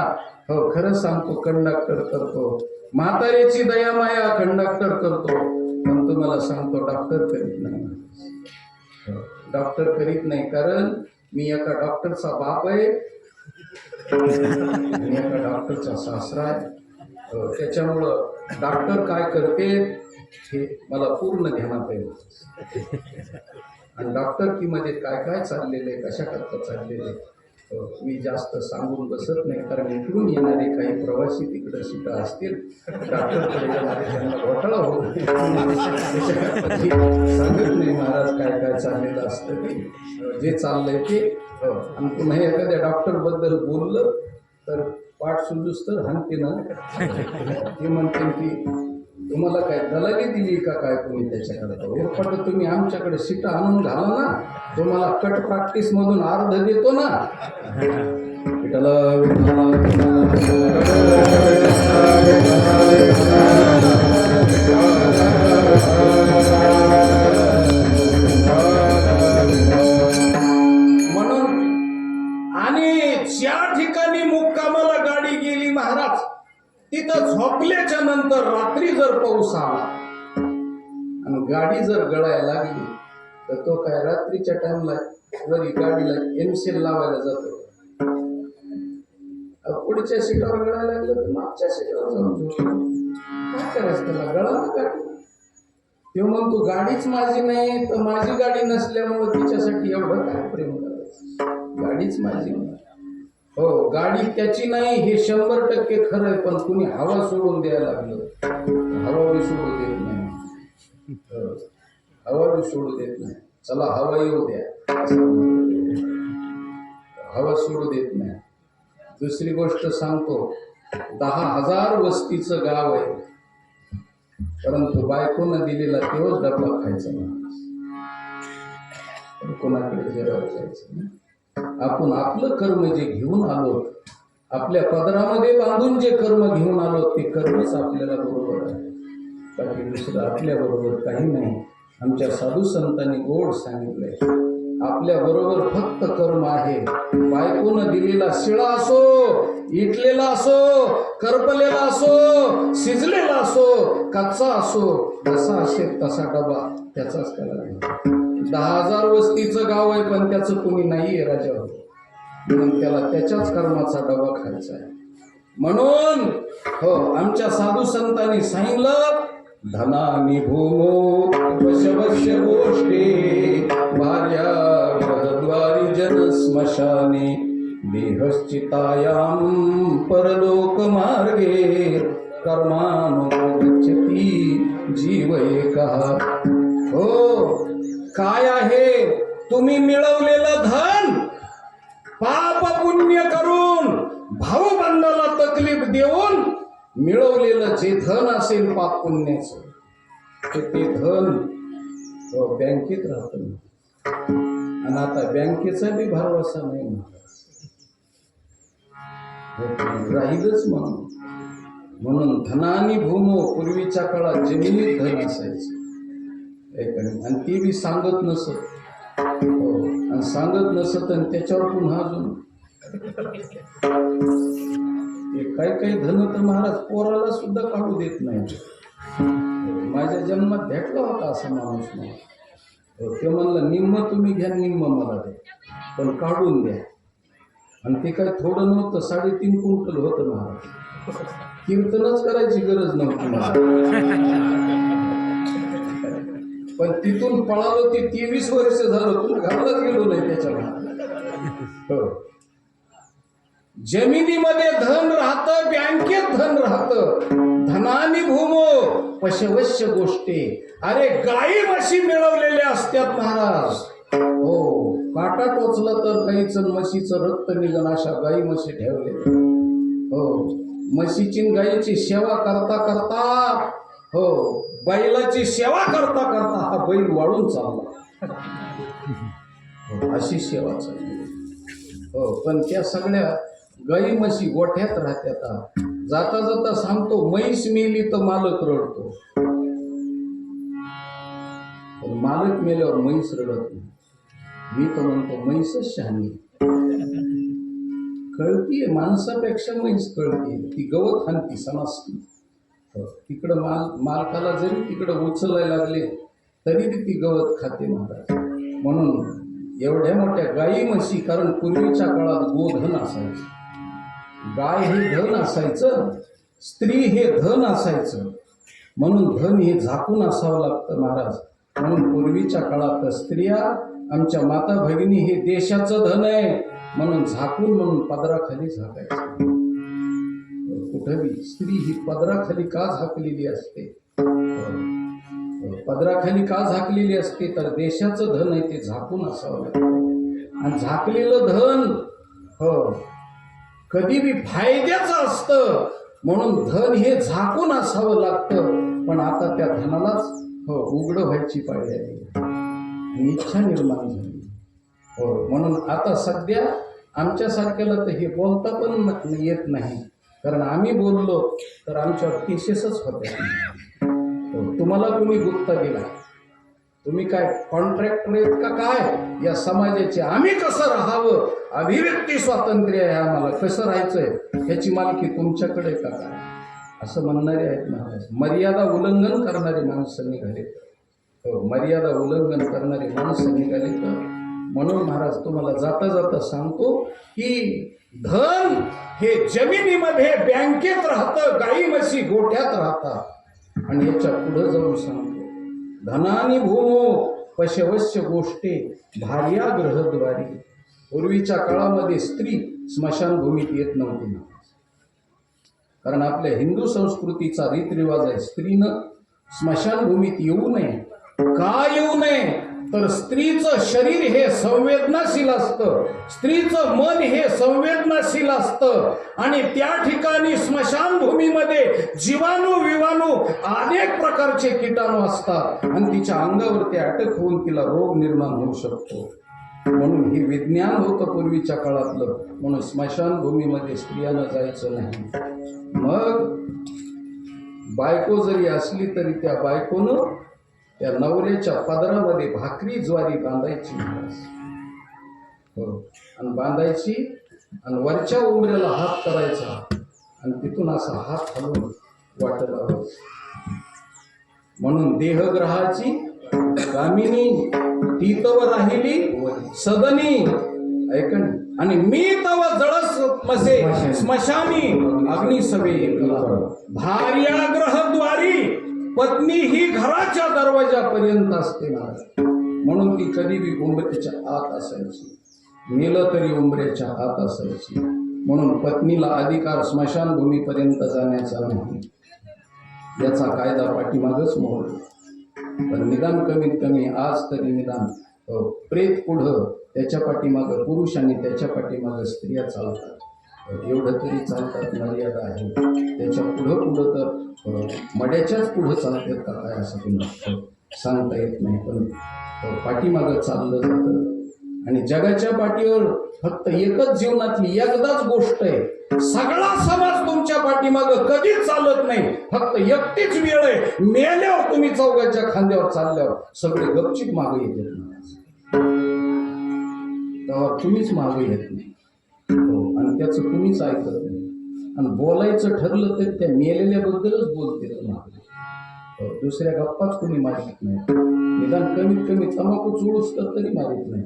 हो खरं सांगतो कंडक्टर करतो. म्हाताऱ्याची दयामाया कंडक्टर करतो. पण तुम्हाला सांगतो डॉक्टर करीत नाही. डॉक्टर करीत नाही, कारण मी एका डॉक्टरचा बाप आहे, मी एका डॉक्टरचा सासरा आहे. त्याच्यामुळं डॉक्टर काय करते हे मला पूर्ण ध्यानात आहे. आणि डॉक्टरकीमध्ये काय काय चाललेलं आहे, कशा करता चाललेलं आहे मी जास्त सांगून बसत नाही. कारण इकडून येणारे काही प्रवासी तिकडं सीटा असतील, डॉक्टरकडे येणारे त्यांना घोटाळा होतो. सांगत नाही महाराज काय काय चाललेलं असतं ते, जे चाललंय ते. आणि पुन्हा एखाद्या डॉक्टरबद्दल बोललं तर पाठ सुजूस तर हानते ना. ते म्हणते की तुम्हाला काय दलाली दिली का काय कोणी त्याच्याकडे, एरपट तुम्ही आमच्याकडे सीटा आणून घाला ना, तुम्हाला कट प्रॅक्टिस मधून अर्ध देतो ना. महाराज तिथं झोपल्याच्या नंतर रात्री जर पाऊस आला आणि गाडी जर गळायला लागली तर तो काय रात्रीच्या टाइमला वरी गाडीला एमसेल लावायला जातो. पुढच्या सीटावर गळायला लागलं तर मागच्या सीटावर जाऊन झोपतो. काय करायचं त्याला, गळा ना गाडी. तो म्हणतो गाडीच माझी नाही तर माझी गाडी नसल्यामुळे तिच्यासाठी एवढं काय प्रेम करायचं, गाडीच माझी नाही. हो, गाडी त्याची नाही हे 100% खरं आहे, पण कुणी हवा सोडून द्यायला लागलं, हवा बी सोडू देत नाही. हवा बी सोडू देत नाही. चला हवा येऊ द्या, हवा सोडू देत नाही. दुसरी गोष्ट सांगतो, 10,000 वस्तीचं गाव आहे, परंतु बायकोनं दिलेला तेव्हाच डब्बा खायचा नाही, कोणाकडे जेवायला जायचं नाही. आपण आपलं कर्म जे घेऊन आलो, आपल्या पदरामध्ये बांधून जे कर्म घेऊन आलो ते कर्मच आपल्याला बरोबर आहे, बाकी दुसरं आपल्या बरोबर काही नाही. आमच्या साधू संतांनी गोड सांगितलंय, आपल्या बरोबर फक्त कर्म आहे. बायकोनं दिलेला शिळा असो, इटलेला असो, करपलेला असो, शिजलेला असो, कच्चा असो, जसा असेल तसा डबा त्याचाच त्याला नाही. 10,000 वस्तीचं गाव आहे पण त्याचं कोणी नाहीये राजा, म्हणून त्याला त्याच्याच कर्माचा डबा खायचा आहे. म्हणून हो, आमच्या साधू संतांनी सांगितलं, धनानी भूमो वशवश्य गोष्टी भार्या गृहद्वारी जन स्मशाने देहश्चितायाम परलोक मार्गे कर्मानुगच्छति जीव एकः. हो, काय आहे तुम्ही मिळवलेलं धन, पाप पुण्य करून भाऊबंधाला तकलीफ देऊन मिळवलेलं जे धन असेल पाप पुण्याचं, ते धन बँकेत राहतं. आणि आता बँकेचा बी भरवसा नाही राहीलच. म्हणून धनानी भूमो, पूर्वीच्या काळात जमिनीत धन असायचं आणि ती बी सांगत नसत. आणि सांगत नसत आणि त्याच्यावर पुन्हा अजून काही धन तर महाराज पोराला सुद्धा काढू देत नाही. माझ्या जन्मात भेटला होता असा माणूस मला, ते म्हणलं निम्म तुम्ही घ्या, निम्म मला द्या, पण काढून द्या. आणि ते काय थोडं नव्हतं, 3.5 क्विंटल होतं महाराज. कीर्तनच करायची गरज नव्हती मला, पण तिथून पळालो ती 23 वर्ष झालं, तुला घरालाच गेलो नाही त्याच्या. हो, जमिनीमध्ये धन राहतं, बँकेत धन राहतं. धनानी भूमो पशवश्य गोष्टी. अरे गाई म्हशी मिळवलेल्या असतात महाराज. हो, काटा टोचला तर गाईचं म्हशीचं रक्त निघण अशा गाई म्हशी ठेवले. हो, म्हशीची गाईची सेवा करता करता, हो, बैलाची सेवा करता करता हा बैल वाळून चालला. हो, अशी सेवा चालली. हो, पण त्या सगळ्या गाई म्हशी गोठ्यात राहत्यात. जाता जाता सांगतो, म्हैस मेली तर मालक रडतो, पण मालक मेल्यावर म्हैस रडत नाही. मी तर म्हणतो म्हैसच शहाणी, कळतीये माणसापेक्षा म्हैस कळतीये. ती गवत हाणती समजती. तिकडं मालकाला जरी तिकडं उचलायला लागले तरी ती गवत खाते महाराज. म्हणून एवढ्या मोठ्या गाई म्हशी, कारण पूर्वीच्या काळात गोधन असायचं, गाय हे धन असायचं, स्त्री हे धन असायचं. म्हणून धन हे झाकून असावं लागतं महाराज. म्हणून पूर्वीच्या काळात स्त्रिया, आमच्या माता भगिनी हे देशाचं धन आहे म्हणून झाकून, म्हणून पदराखाली झाकायचं. कुठेही स्त्री ही पदराखाली का झाकलेली असते, पदराखाली का झाकलेली असते, तर देशाचं धन आहे ते झाकून असावं लागतं. आणि झाकलेलं धन हो कधी बी फायद्याचं असतं, म्हणून धन हे झाकून असावं लागतं. पण आता त्या धनालाच हो उघड व्हायची पाळी आली आणि इच्छा निर्माण झाली. हो, म्हणून आता सध्या आमच्यासारख्याला तर हे बोलता पण येत नाही, कारण आम्ही बोललो तर आमच्यावर केसेसच होत्या. हो, तुम्हाला कोणी गुप्ता दिला, तुम्ही काय कॉन्ट्रॅक्टर आहेत का काय या समाजाचे? आम्ही कसं राहावं, अभिव्यक्ती स्वातंत्र्य आहे आम्हाला, कसं राहायचंय ह्याची मालकी तुमच्याकडे का काय, असं म्हणणारे आहेत महाराज. मर्यादा उल्लंघन करणारे माणसं निघाले, मर्यादा उल्लंघन करणारे माणसं निघाले. तर म्हणून महाराज तुम्हाला जाता जाता सांगतो की धन हे जमिनीमध्ये बँकेत राहतं, गाई म्हशी गोठ्यात राहतात. आणि याच्या पुढे जाऊन सांगतो, धनानी भूमो पशवश्य गोष्टे भार्या ग्रहद्वारी. पूर्वीच्या काळामध्ये स्त्री स्मशानभूमीत येत नव्हती, कारण आपल्या हिंदू संस्कृतीचा रीतरिवाज आहे स्त्रीनं स्मशानभूमीत येऊ नये. का येऊ नये? तर स्त्रीचं शरीर हे संवेदनाशील असतं, स्त्रीचं मन हे संवेदनाशील असतं, आणि त्या ठिकाणी स्मशानभूमीमध्ये जीवाणू विवाणू अनेक प्रकारचे किटाणू असतात आणि तिच्या अंगावरती अटक होऊन तिला रोग निर्माण होऊ शकतो. म्हणून हे विज्ञान होतं पूर्वीच्या काळातलं. म्हणून स्मशानभूमीमध्ये स्त्रियांना जायचं नाही. मग बायको जरी असली तरी त्या बायकोनं त्या नवऱ्याच्या पदरामध्ये भाकरी ज्वारी बांधायची, आणि बांधायची, आणि वरच्या उंबऱ्याला हात करायचा, आणि तिथून असा हात हलवून वाट लावायची. म्हणून देहग्रहाची कामिनी ती तव राहिली सदनी, ऐकण, आणि मी तव जळस मसे स्मशानी अग्निसवे एकला. भार्याग्रहद्वारी, पत्नी ही घराच्या दरवाजापर्यंत असते ना, म्हणून ती कधी बी उंबऱ्याच्या आत असायची, मेलं तरी उंबऱ्याच्या आत असायची. म्हणून पत्नीला अधिकार स्मशानभूमीपर्यंत जाण्याचा नाही, याचा कायदा पाठीमागच मोहर. पण निदान कमीत कमी आज तरी निदान प्रेत पुढं त्याच्या पाठीमागं पुरुष आणि त्याच्या पाठीमागं स्त्रिया चालतात, एवढं तरी चालतात, मर्यादा आहे. त्याच्या पुढं तर मड्याच्याच पुढं चालतात का काय असं तुम्हाला सांगता येत नाही. पण पाठीमागं चाललं जातं. आणि जगाच्या पाठीवर फक्त एकच जीवनातली एकदाच गोष्ट आहे, सगळा समाज तुमच्या पाठीमागं कधीच चालत नाही, फक्त एकटीच वेळ आहे, मेल्यावर तुम्ही चौघाच्या खांद्यावर चालल्यावर सगळे गपचिप मागे येतात, तेव्हा तुम्हीच मागे येत नाही. आणि त्याचं तुम्हीच ऐकत नाही. आणि बोलायचं ठरलं तरी त्या मेलेल्याबद्दलच बोलते मागे, दुसऱ्या गप्पाच कोणी मारित नाही. निदान कमीत कमी तंबाखू चुळूस तरी मारित नाही.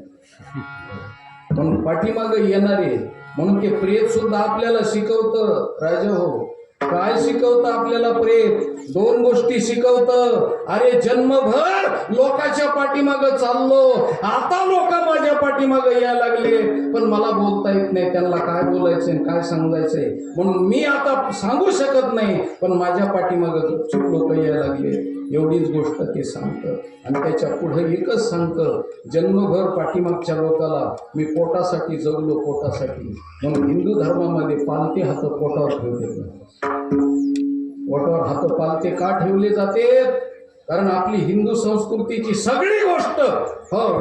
पण पाठीमागं येणारे, म्हणून ते प्रेत सुद्धा आपल्याला शिकवतं. राजा हो, काय शिकवतं आपल्याला प्रेत? दोन गोष्टी शिकवतं. अरे जन्मभर लोकांच्या पाठीमागं चाललो, आता लोक माझ्या पाठीमागं यायला लागले, पण मला बोलता येत नाही, त्यांना काय बोलायचंय काय समजायचंय, म्हणून मी आता सांगू शकत नाही, पण माझ्या पाठीमागं चुप लोक यायला लागले. एवढीच गोष्ट ते सांगतं. आणि त्याच्या पुढे एकच सांगतं, जन्मभर पाठीमागच्या लोकाला मी पोटासाठी जगलो, पोटासाठी. म्हणून हिंदू धर्मामध्ये पालते हात पोटावर ठेवले. पोटावर हात पालते का ठेवले जाते? कारण आपली हिंदू संस्कृतीची सगळी गोष्ट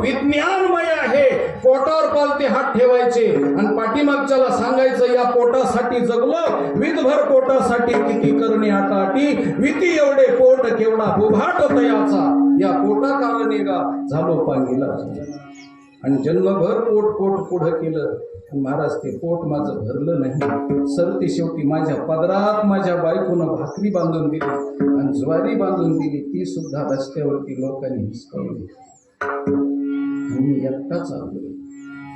विज्ञानमय आहे. पोटावर पालते हात ठेवायचे आणि पाठीमागच्याला सांगायचं, या पोटासाठी जगलो, विधभर पोटासाठी किती करणे आटाटी, विती एवढे पोट केवढा बुभाट तयाचा, या पोटा कारणे गा झालो पांगीला. आणि जन्मभर पोट पुढं केलं. महाराज ते पोट माझं भरलं नाही, सरती शेवटी माझ्या पदरात माझ्या बायकोनं भाकरी बांधून दिली आणि ज्वारी बांधून दिली, ती सुद्धा रस्त्यावरती लोकांनी हिसकावली. मी एकटा चाललोय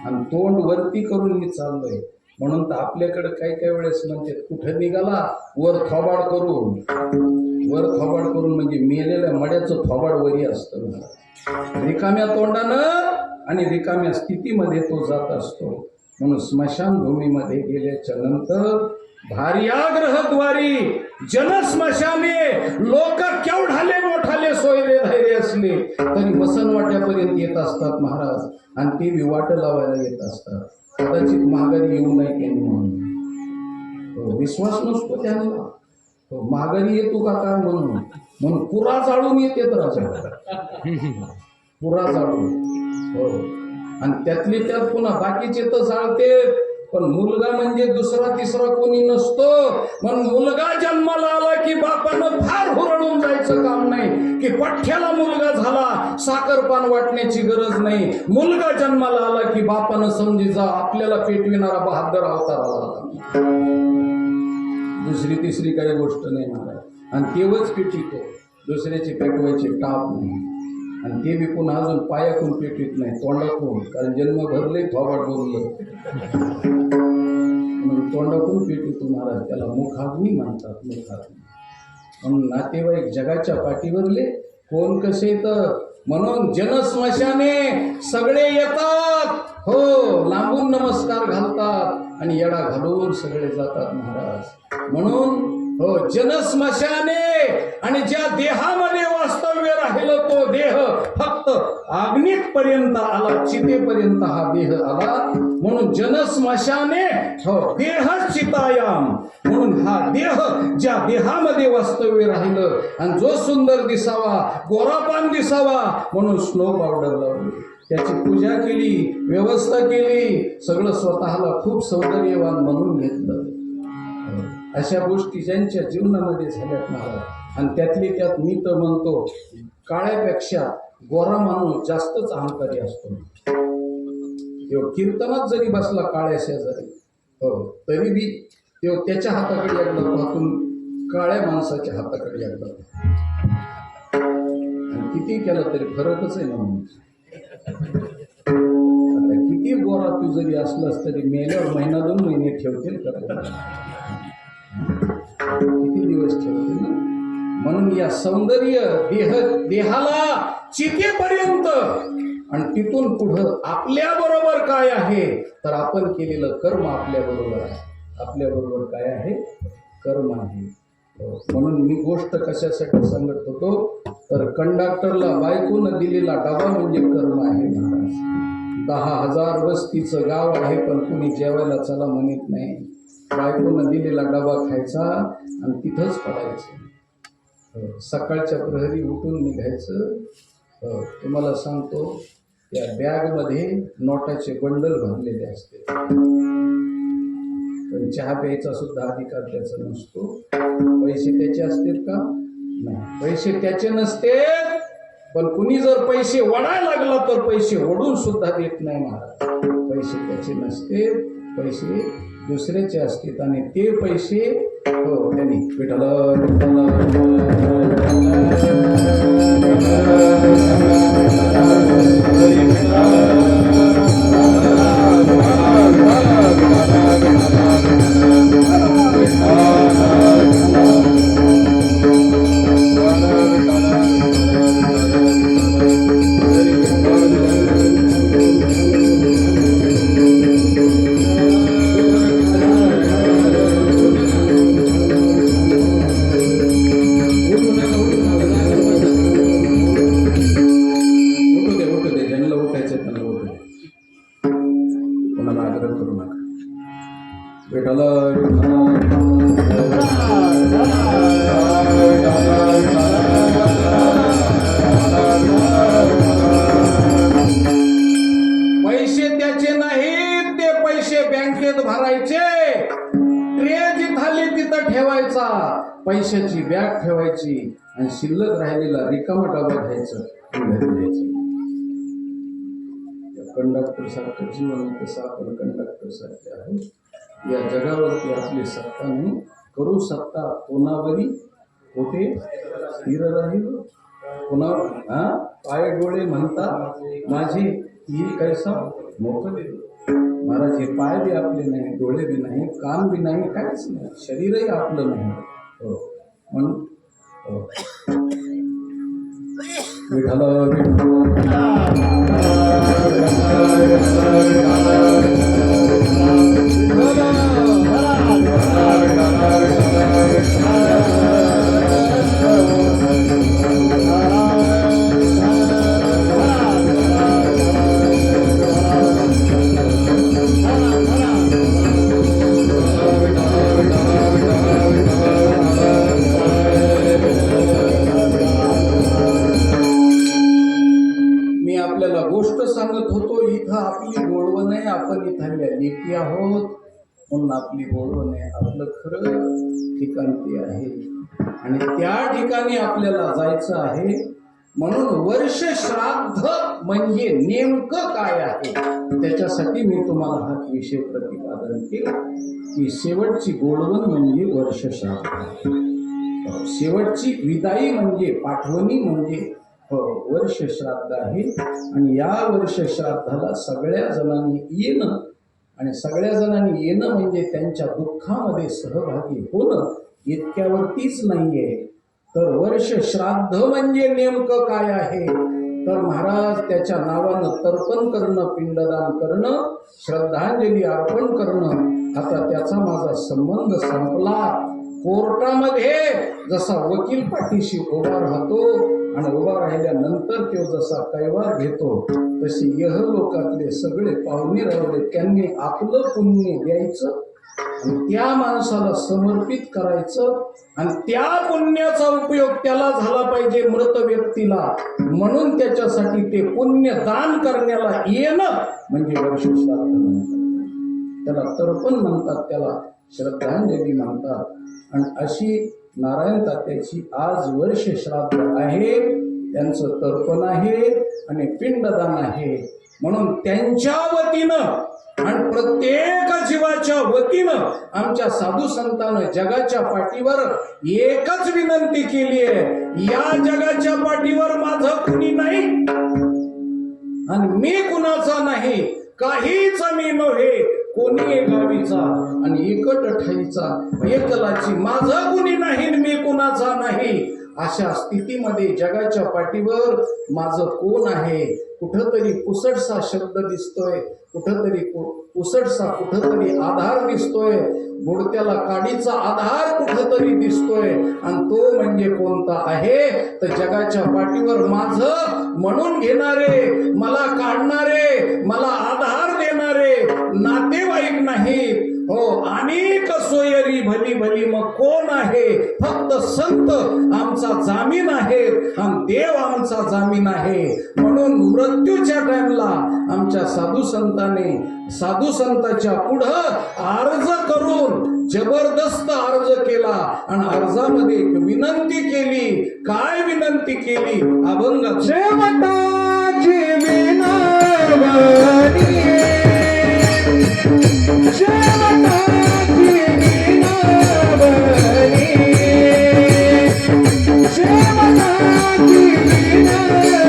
आणि तोंड वरती करून मी चाललोय. म्हणून तर आपल्याकडे काही वेळेस म्हणतात, कुठं निघाला? वर थोबाड करून. वर थोबाड करून म्हणजे मेलेल्या मड्याचं थोबाड वरी असतं. रिकाम्या तोंडानं आणि रिकाम्या स्थितीमध्ये तो जात असतो. म्हणून स्मशानभूमीमध्ये गेल्याच्या नंतर भार्याग्रहद्वारी जनस्मशाने लोक केवढाले मोठाले सोयरे धैर्य असले तरी मसनवाट्यापर्यंत येत असतात महाराज, आणि ते बी वाट लावायला येत असतात. कदाचित माघारी येऊ नये त्यांनी म्हणून. विश्वास नसतो त्यांना, माघारी येतो का काय म्हणून पुरा जाळून येतात राजा, पुरा जाळून. हो, आणि त्यातली त्यात पुन्हा बाकीचे तर जाळते, पण मुलगा म्हणजे दुसरा तिसरा कोणी नसतो. म्हणून मुलगा जन्माला आला की बापानं फार हुरळ पडून जायचं काम नाही की पठ्ठ्याला मुलगा झाला साखरपान वाटण्याची गरज नाही. मुलगा जन्माला आला की बापानं समजी जा आपल्याला पेटविणारा बहादर अवतार आला. दुसरी तिसरी काही गोष्ट नाही महाराज. आणि तेवच पेटितो, दुसऱ्याचे पेटवायचे टाप नाही. आणि ते बी पुन्हा अजून पायातून पेटवित नाही, तोंडातून. कारण जन्म भरले थोबाड बोललं म्हणून तोंडातून पेटवितो महाराज. त्याला मुखाग्नी म्हणतात, मुखाग्नी. म्हणून नातेवाईक जगाच्या पाठीवरले कोण कसे तर म्हणून जनस्मशाने सगळे येतात. हो, लांबून नमस्कार घालतात आणि येडा घालून सगळे जातात महाराज. म्हणून हो, जनस्मशाने. आणि ज्या देहामध्ये वास्तव्य राहिलं तो देह फक्त अग्नीपर्यंत आला, चितेपर्यंत हा देह आला. म्हणून जनस्मशाने हो देह चितायाम. म्हणून हा देह ज्या देहामध्ये वास्तव्य राहिलं आणि जो सुंदर दिसावा, गोरापान दिसावा म्हणून स्नो पावडर लावली, त्याची पूजा केली, व्यवस्था केली, सगळं स्वतःला खूप सौंदर्यवान म्हणून घेतलं. अशा गोष्टी ज्यांच्या जीवनामध्ये झाल्यात महाराज. आणि त्यातली त्यात मी तर म्हणतो काळ्यापेक्षा गोरा माणूस जास्तच अहंकारी असतो. कीर्तनात जरी बसला काळ्या शेजारी हो तरी बी त्याच्या हाताकडे एकदा पाहून काळ्या माणसाच्या हाताकडे एकदा. आणि किती केलं तरी फरकच आहे ना म्हणून. आता किती गोरा तू जरी असलास तरी मेल्यावर महिना 2 महिने ठेवतील का? किती दिवस ठेवतील ना. म्हणून या सौंदर्य देहाला चितेपर्यंत आणि तिथून पुढं आपल्या बरोबर काय आहे तर आपण केलेलं कर्म आपल्या बरोबर आहे. आपल्या बरोबर काय आहे? कर्म आहे. म्हणून मी गोष्ट कशासाठी सांगत होतो तर कंडक्टरला बायकोनं दिलेला डबा म्हणजे कर्म आहे महाराज. 10,000 वस्तीचं गाव आहे पण कुणी जेवायला चला म्हणत नाही. बायकोनं दिलेला डबा खायचा आणि तिथंच पडायचं. सकाळच्या प्रहरी उठून निघायचं. तुम्हाला सांगतो त्या बॅगमध्ये नोटाचे बंडल भरलेले असते. पण चहा प्यायचा सुद्धा अधिकार त्याचा नसतो. पैसे त्याचे असतात का? नाही, पैसे त्याचे नसते. पण कुणी जर पैसे वडायला लागला तर पैसे ओढून सुद्धा देत नाही महाराज. पैसे त्याचे नसते, पैसे दुसऱ्याचे असतात. आणि ते पैसे हो त्यांनी पैसे त्याचे नाहीत, ते पैसे बँकेत भरायचे. ट्रे जिथाली तिथं ठेवायचा, पैशाची बॅग ठेवायची आणि शिल्लक राहिलेला रिकामा डबा घ्यायचा घरी द्यायचं. कंडक्टर सारखं जीवन कसं आपण कंडक्टर सारखे आहोत. या जगावरती आपली सत्ता नाही. करू सत्ता कोणावरी कोठे स्थिर राहील. पुन्हा पाय डोळे म्हणतात माझे ही कैसा मोकळे. महाराज हे पाय बी आपले नाही, डोळे बी नाही, कान बी नाही, काहीच नाही, शरीरही आपलं नाही. हो म्हणून सांगत होतो इथं आपली गोडवं नाही, आपण इथल्या लेखी आहोत म्हणून आपली गोडवं नाही. आपलं खरं ठिकाण ते आहे आणि त्या ठिकाणी आपल्याला जायचं आहे. म्हणून वर्ष श्राद्ध म्हणजे नेमकं काय आहे त्याच्यासाठी मी तुम्हाला हा विषय प्रतिपादन केला की शेवटची गोडवण म्हणजे वर्ष श्राद्ध, शेवटची विदाई म्हणजे पाठवणी म्हणजे वर्ष श्राद्ध आहे. आणि या वर्ष श्राद्धाला सगळ्या जणांनी येणं आणि सगळ्या जणांनी येणं म्हणजे त्यांच्या दुःखामध्ये सहभागी होणं इतक्यावरतीच नाहीये. तर वर्ष श्राद्ध म्हणजे नेमकं काय आहे तर महाराज त्याच्या नावानं तर्पण करणं, पिंडदान करणं, श्रद्धांजली अर्पण करणं. आता त्याचा माझा संबंध संपला. कोर्टामध्ये जसा वकील पाठीशी उभा राहतो आणि उभा राहिल्यानंतर तो जसा कैवार घेतो तशी यहलोकातले सगळे पाहुणे राहिले त्यांनी आपलं पुण्य द्यायचं आणि त्या माणसाला समर्पित करायचं आणि त्या पुण्याचा उपयोग त्याला झाला पाहिजे मृत व्यक्तीला. म्हणून त्याच्यासाठी ते पुण्य दान करण्याला येणं म्हणजे वर्ष श्राद्ध म्हणतात. त्याला तर्पण म्हणतात, त्याला श्रद्धांजली म्हणतात. आणि अशी नारायण तात्याची आज वर्ष श्राद्ध आहे, त्यांचं तर्पण आहे आणि पिंडदान आहे. म्हणून त्यांच्या वतीनं आणि प्रत्येक जीवाच्या वतीनं आमच्या साधू संतांनं जगाच्या पाठीवर एकच विनंती केली आहे, या जगाच्या पाठीवर माझं कुणी नाही आणि मी कुणाचा नाही, काहीच मी नव्हे, कोणी गावीचा आणि एकट ठाईचा, एकलाची, माझं कुणी नाही मी कुणाचा नाही. अशा स्थितीमध्ये जगाच्या पाठीवर माझं कोण आहे? कुठंतरी पुसटसा शब्द दिसतोय, कुठंतरी पुसटसा कुठंतरी आधार दिसतोय, बुडत्याला काडीचा आधार कुठंतरी दिसतोय आणि तो म्हणजे कोणता आहे तर जगाच्या पाठीवर माझं म्हणून घेणारे, मला काढणारे, मला आधार देणारे नातेवाईक नाहीत. हो, अनेक सोयरी भली भली मग कोण आहे? फक्त संत आमचा जामीन आहे आणि देव आमचा जामीन आहे. म्हणून मृत्यूच्या टाइमला आमच्या साधू संताच्या पुढं अर्ज करून जबरदस्त अर्ज केला आणि अर्जामध्ये एक विनंती केली. काय विनंती केली? अभंग शेवटाची विनवणी, शेवटाची विनवणी, शेवटाची विनवणी,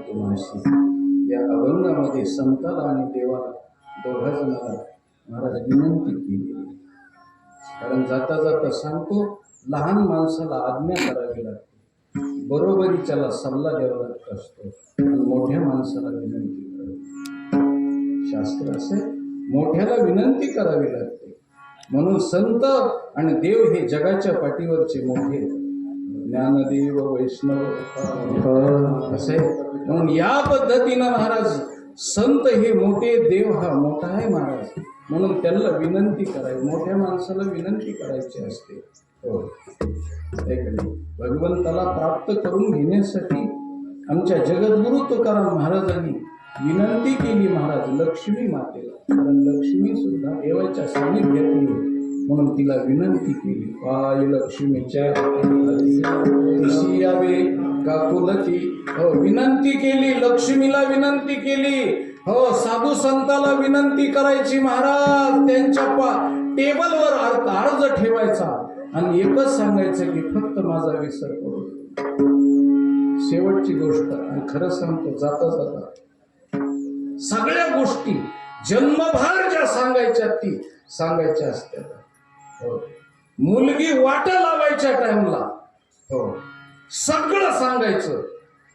तुम्हाशी या अभंगामध्ये संताला आणि देवाला दोघा जणांना महाराज विनंती केली. कारण जाता जाता सांगतो, लहान माणसाला आज्ञा करावी लागते, बरोबरीच्याला सल्ला द्यावा लागत असतो, आणि मोठ्या माणसाला विनंती करावी. शास्त्र असे मोठ्याला विनंती करावी लागते. म्हणून संत आणि देव हे जगाच्या पाठीवरचे मोठे, ज्ञानदेव वैष्णव असे. म्हणून या पद्धतीनं महाराज संत हे मोठे, देव हा मोठा आहे महाराज. म्हणून त्यांना विनंती करावी, मोठ्या माणसाला विनंती करायची असते. हो, भगवंताला प्राप्त करून घेण्यासाठी आमच्या जगद्गुरु तुकाराम महाराजांनी विनंती केली महाराज लक्ष्मी मातेला. कारण लक्ष्मी सुद्धा देवाच्या सानिध्यातली, म्हणून तिला विनंती केली, पाय लक्ष्मीच्या दिशी यावे काकुलती. हो, विनंती केली, लक्ष्मीला विनंती केली. हो, साधू संताला विनंती करायची महाराज, त्यांच्या टेबलवर अर्ज ठेवायचा आणि एकच सांगायचं की फक्त माझा विसर पडू. शेवटची गोष्ट, आणि खरं सांगतो, जाता जाता सगळ्या गोष्टी जन्मभर ज्या सांगायच्या ती सांगायच्या असतात. हो, मुलगी वाटा लावायच्या टाइमला हो सगळं सांगायचं.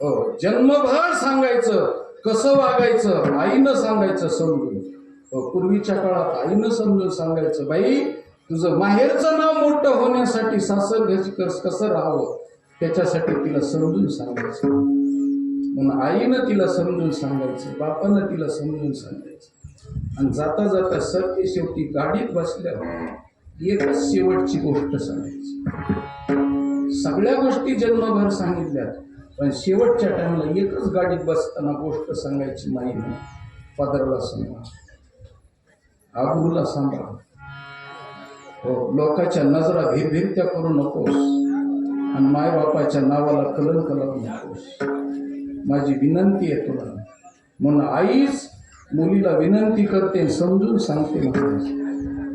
हो, जन्मभर सांगायचं, कसं वागायचं आईनं सांगायचं समजून. हो, पूर्वीच्या काळात आईनं समजून सांगायचं, बाई तुझं माहेरचं नाव मोठं होण्यासाठी सासर कसं राहावं त्याच्यासाठी तिला समजून सांगायचं. म्हणून आईनं तिला समजून सांगायचं, बापानं तिला समजून सांगायचं. आणि जाता जाता सरते शेवटी गाडीत बसल्यावर एकच शेवटची गोष्ट सांगायची. सगळ्या गोष्टी जन्मभर सांगितल्यात, पण शेवटच्या टाइमला एकच गाडीत बसताना गोष्ट सांगायची, माईनं पदरला सांभाळ, आबरूला सांभाळ. हो, लोकांच्या नजरा भिरभिरत्या करू नकोस आणि मायबापाच्या नावाला कलंक लावू नकोस. माझी विनंती आहे तुला. म्हणून आईच मुलीला विनंती करते, समजून सांगते महाराज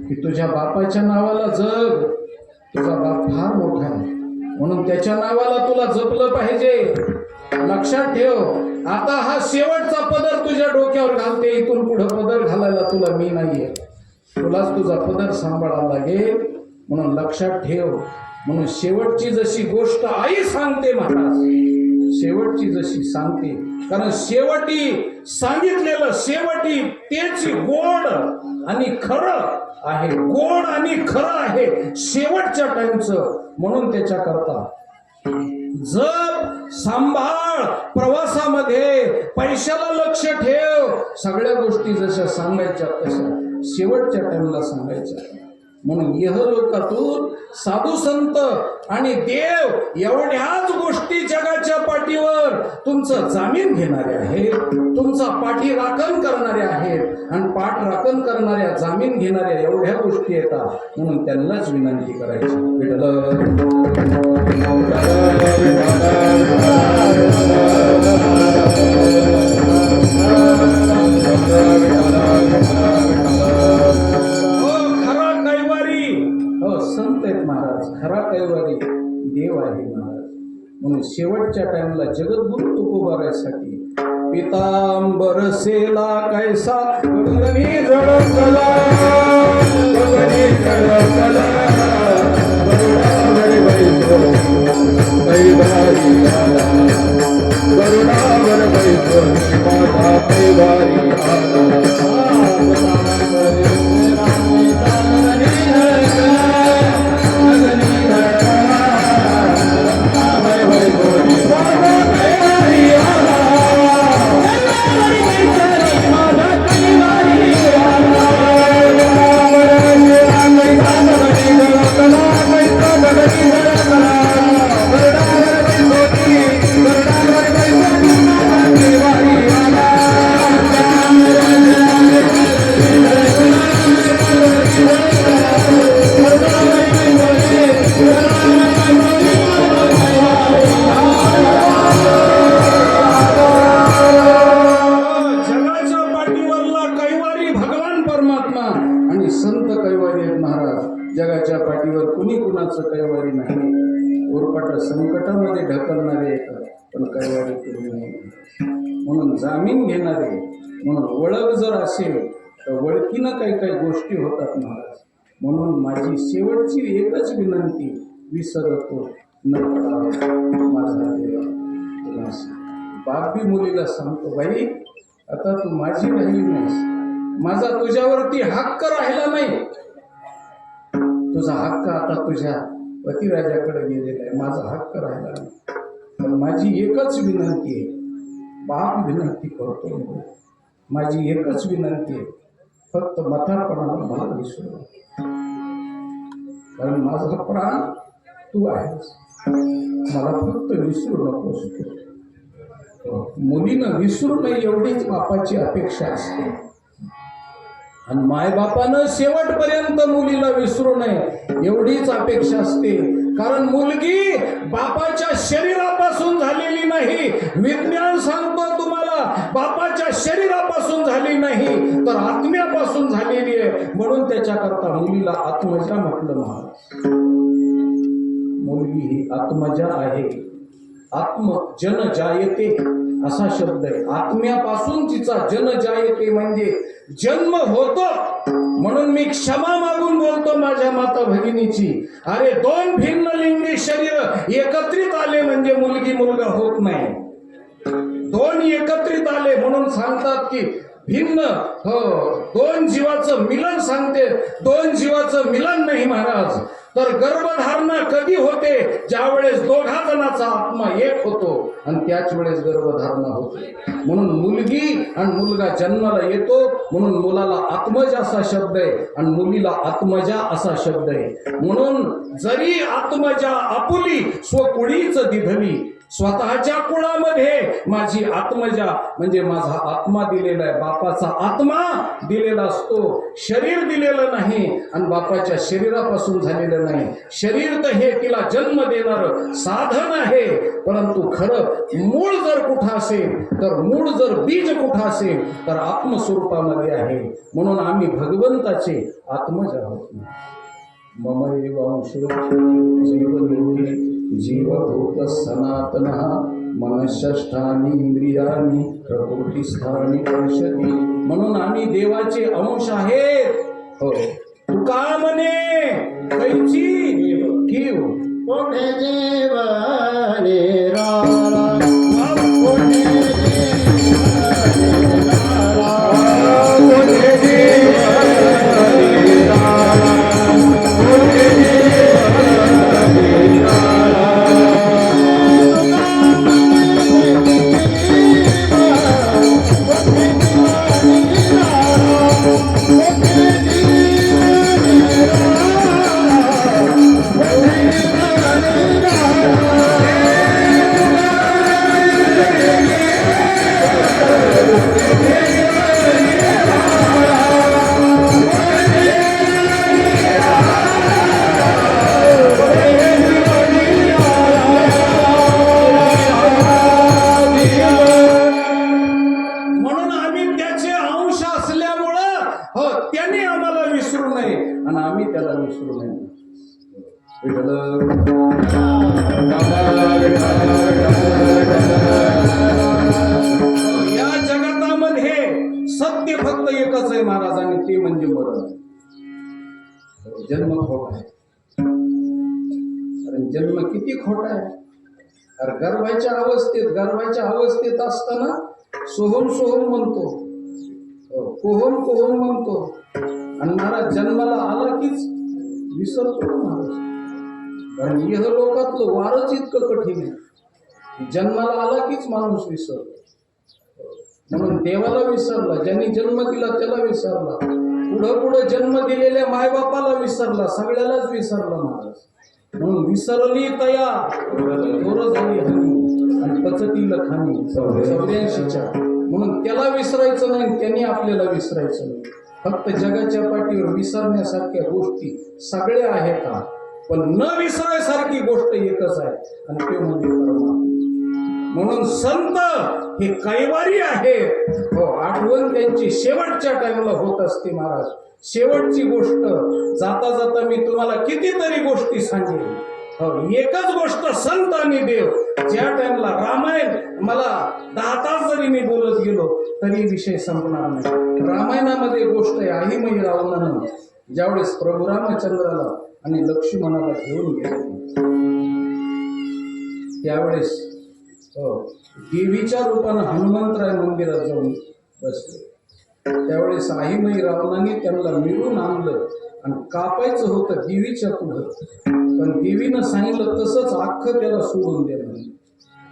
की तुझ्या बापाच्या नावाला जग, तुझा बाप फार मोठा आहे, म्हणून त्याच्या नावाला तुला जपलं पाहिजे. लक्षात ठेव, आता हा शेवटचा पदर तुझ्या डोक्यावर घालते, इथून पुढे पदर घालायला तुला मी नाहीये, तुलाच तुझा पदर सांभाळावा लागेल. म्हणून लक्षात ठेव. म्हणून शेवटची जशी गोष्ट आई सांगते महाराज, शेवटची जशी सांगते, कारण शेवटी सांगितलेलं शेवटी तेच गोड आणि खरं आहे, गोड आणि खरं आहे शेवटच्या टाइमचं. म्हणून त्याच्याकरता जप, सांभाळ, प्रवासामध्ये पैशाला लक्ष ठेव, सगळ्या गोष्टी जशा सांगायच्या तशा शेवटच्या टाइमला सांगायच्या. म्हणून यहलोकातून साधू संत आणि देव एवढ्याच गोष्टी जगाच्या पाठीवर तुमचं जामीन घेणारे आहेत, तुमचा पाठी राखण करणारे आहेत, आणि पाठ राखण करणाऱ्या जामीन घेणाऱ्या एवढ्या गोष्टी येतात. म्हणून त्यांनाच विनंती करायची, संत आहेत महाराज, खरा कैवारी देव आहे महाराज. म्हणून शेवटच्या टाइमला जगद्गुरु तुकोबारासाठी पितांबर सेला कैसा गगनी जळकला, गगनी जळकला, करुणावर बैठो कैवारी आला, करुणावर बैठो माझा कैवारी आला. म्हणून जामीन घेणारे, म्हणून ओळख जर असेल तर ओळखीनं काही काही गोष्टी होतात महाराज. म्हणून माझी शेवटची एकच विनंती, विसरतो न पडावा माझा देवा तुलास. बापी मुलीला सांगतो, बाई आता तू माझी राहिली नाहीस, माझा तुझ्यावरती हक्क राहिला नाही. तुझा हक्क आता तुझ्या पतिराजाकडे गेलेला आहे, माझा हक्क राहिला नाही. पण माझी एकच विनंती आहे, बाप विनंती करतो, माझी एकच विनंती आहे, फक्त म्हातारपणाला मला विसरू नको. कारण माझा प्राण तू आहेस, मला फक्त विसरू नकोस तू. मुलीनं विसरू नये एवढीच बापाची अपेक्षा असते. आणि मायबापानं शेवटपर्यंत मुलीला विसरू नये एवढीच अपेक्षा असते. कारण मुलगी बापाच्या शरीरापासून झालेली नाही, विज्ञान सांगतो तुम्हाला, बापाच्या शरीरापासून झाली नाही तर आत्म्यापासून झालेली आहे. म्हणून त्याच्याकरता मुलीला आत्मजा म्हटलं महाराज. मुलगी ही आत्मजा आहे. आत्म जन जायते असा शब्द आहे. आत्म्यापासून तिचा जन जायते म्हणजे जन्म होतो. म्हणून मी क्षमा मागून बोलतो माझ्या माता भगिनीची. अरे दोन भिन्न लिंगी शरीर एकत्रित आले म्हणजे मुलगी मुलगा होत नाही. दोन एकत्रित आले म्हणून सांगतात की भिन्न, हो दोन जीवाचं मिलन सांगते, दोन जीवाचं मिलन नाही महाराज. तर गर्भधारणा कधी होते? ज्या वेळेस दोघा जणांचा आत्मा एक होतो आणि त्याच वेळेस गर्भधारणा होते. म्हणून मुलगी आणि मुलगा जन्माला येतो, म्हणून मुलाला आत्मजा असा शब्द आहे आणि मुलीला आत्मजा असा शब्द आहे. म्हणून जरी आत्मजा आपुली स्वकुळीच दिधली, स्वतःच्या कुळामध्ये माझी आत्मजा म्हणजे माझा आत्मा दिलेला आहे. बापाचा आत्मा दिलेला असतो, शरीर दिलेलं नाही आणि बापाच्या शरीरापासून झालेलं नाही. शरीर तर हे तिला जन्म देणार साधन आहे, परंतु खरं मूळ जर कुठं असेल तर मूळ जर बीज कुठं असेल तर आत्मस्वरूपामध्ये आहे. म्हणून आम्ही भगवंताचे आत्मजा आहोत. मम एवांशो जीवलोके जीवभूत सनातन मनःष्ठानी इंद्रियानी प्रकृतीस्थानी पश्यति. म्हणून आम्ही देवाचे अंश आहेत. हो तुका म्हणे कैची कीव कोठे देव निराला, कोठे या जगतामध्ये सत्य फक्त एकच आहे महाराज आणि ते म्हणजे मरण. जन्म खोटा आहे. कारण जन्म किती खोटा आहे. अरे गर्भाच्या अवस्थेत असताना सोहम सोहम म्हणतो, कोहम कोहम म्हणतो आणि महाराज जन्माला आला कीच विसरतो महाराज. कारण यह लोकातलं वारच इतकं कठीण आहे. जन्माला आला कीच माणूस विसरतो. म्हणून देवाला विसरला, ज्यांनी जन्म दिला त्याला विसरला, पुढं जन्म दिलेल्या मायबापाला विसरला, सगळ्यालाच विसरला महाराज. म्हणून विसरली तया थोर झाली हानी आणि पचती लखानी 84च्या. म्हणून त्याला विसरायचं नाही, त्यांनी आपल्याला विसरायचं नाही. फक्त जगाच्या पाठीवर विसरण्यासारख्या गोष्टी सगळ्या आहेत का, पण न विसरायसारखी गोष्ट एकच आहे आणि ते म्हणजे परमात्मा. म्हणून संत हे कैवारी आहे. हो आठवण त्यांची शेवटच्या टाइमला होत असते महाराज. शेवटची गोष्ट जाता जाता मी तुम्हाला कितीतरी गोष्टी सांगेन. हो एकच गोष्ट संत आणि देव ज्या टाइमला रामायण मला 10 तास जरी मी बोलत गेलो तरी विषय संपणार नाही. रामायणामध्ये गोष्ट आहे अहिमई रावणानं ज्यावेळेस प्रभू रामचंद्राला आणि लक्ष्मणाला घेऊन गेले त्यावेळेस देवीच्या रूपानं हनुमंतराय मंदिरात जाऊन बसले. त्यावेळेस अहिमई रावणाने त्यांना मिळून आणलं आणि कापायचं होतं देवीच्या पुढं, पण देवीनं सांगितलं तसंच अख्खं त्याला सोडून देणं.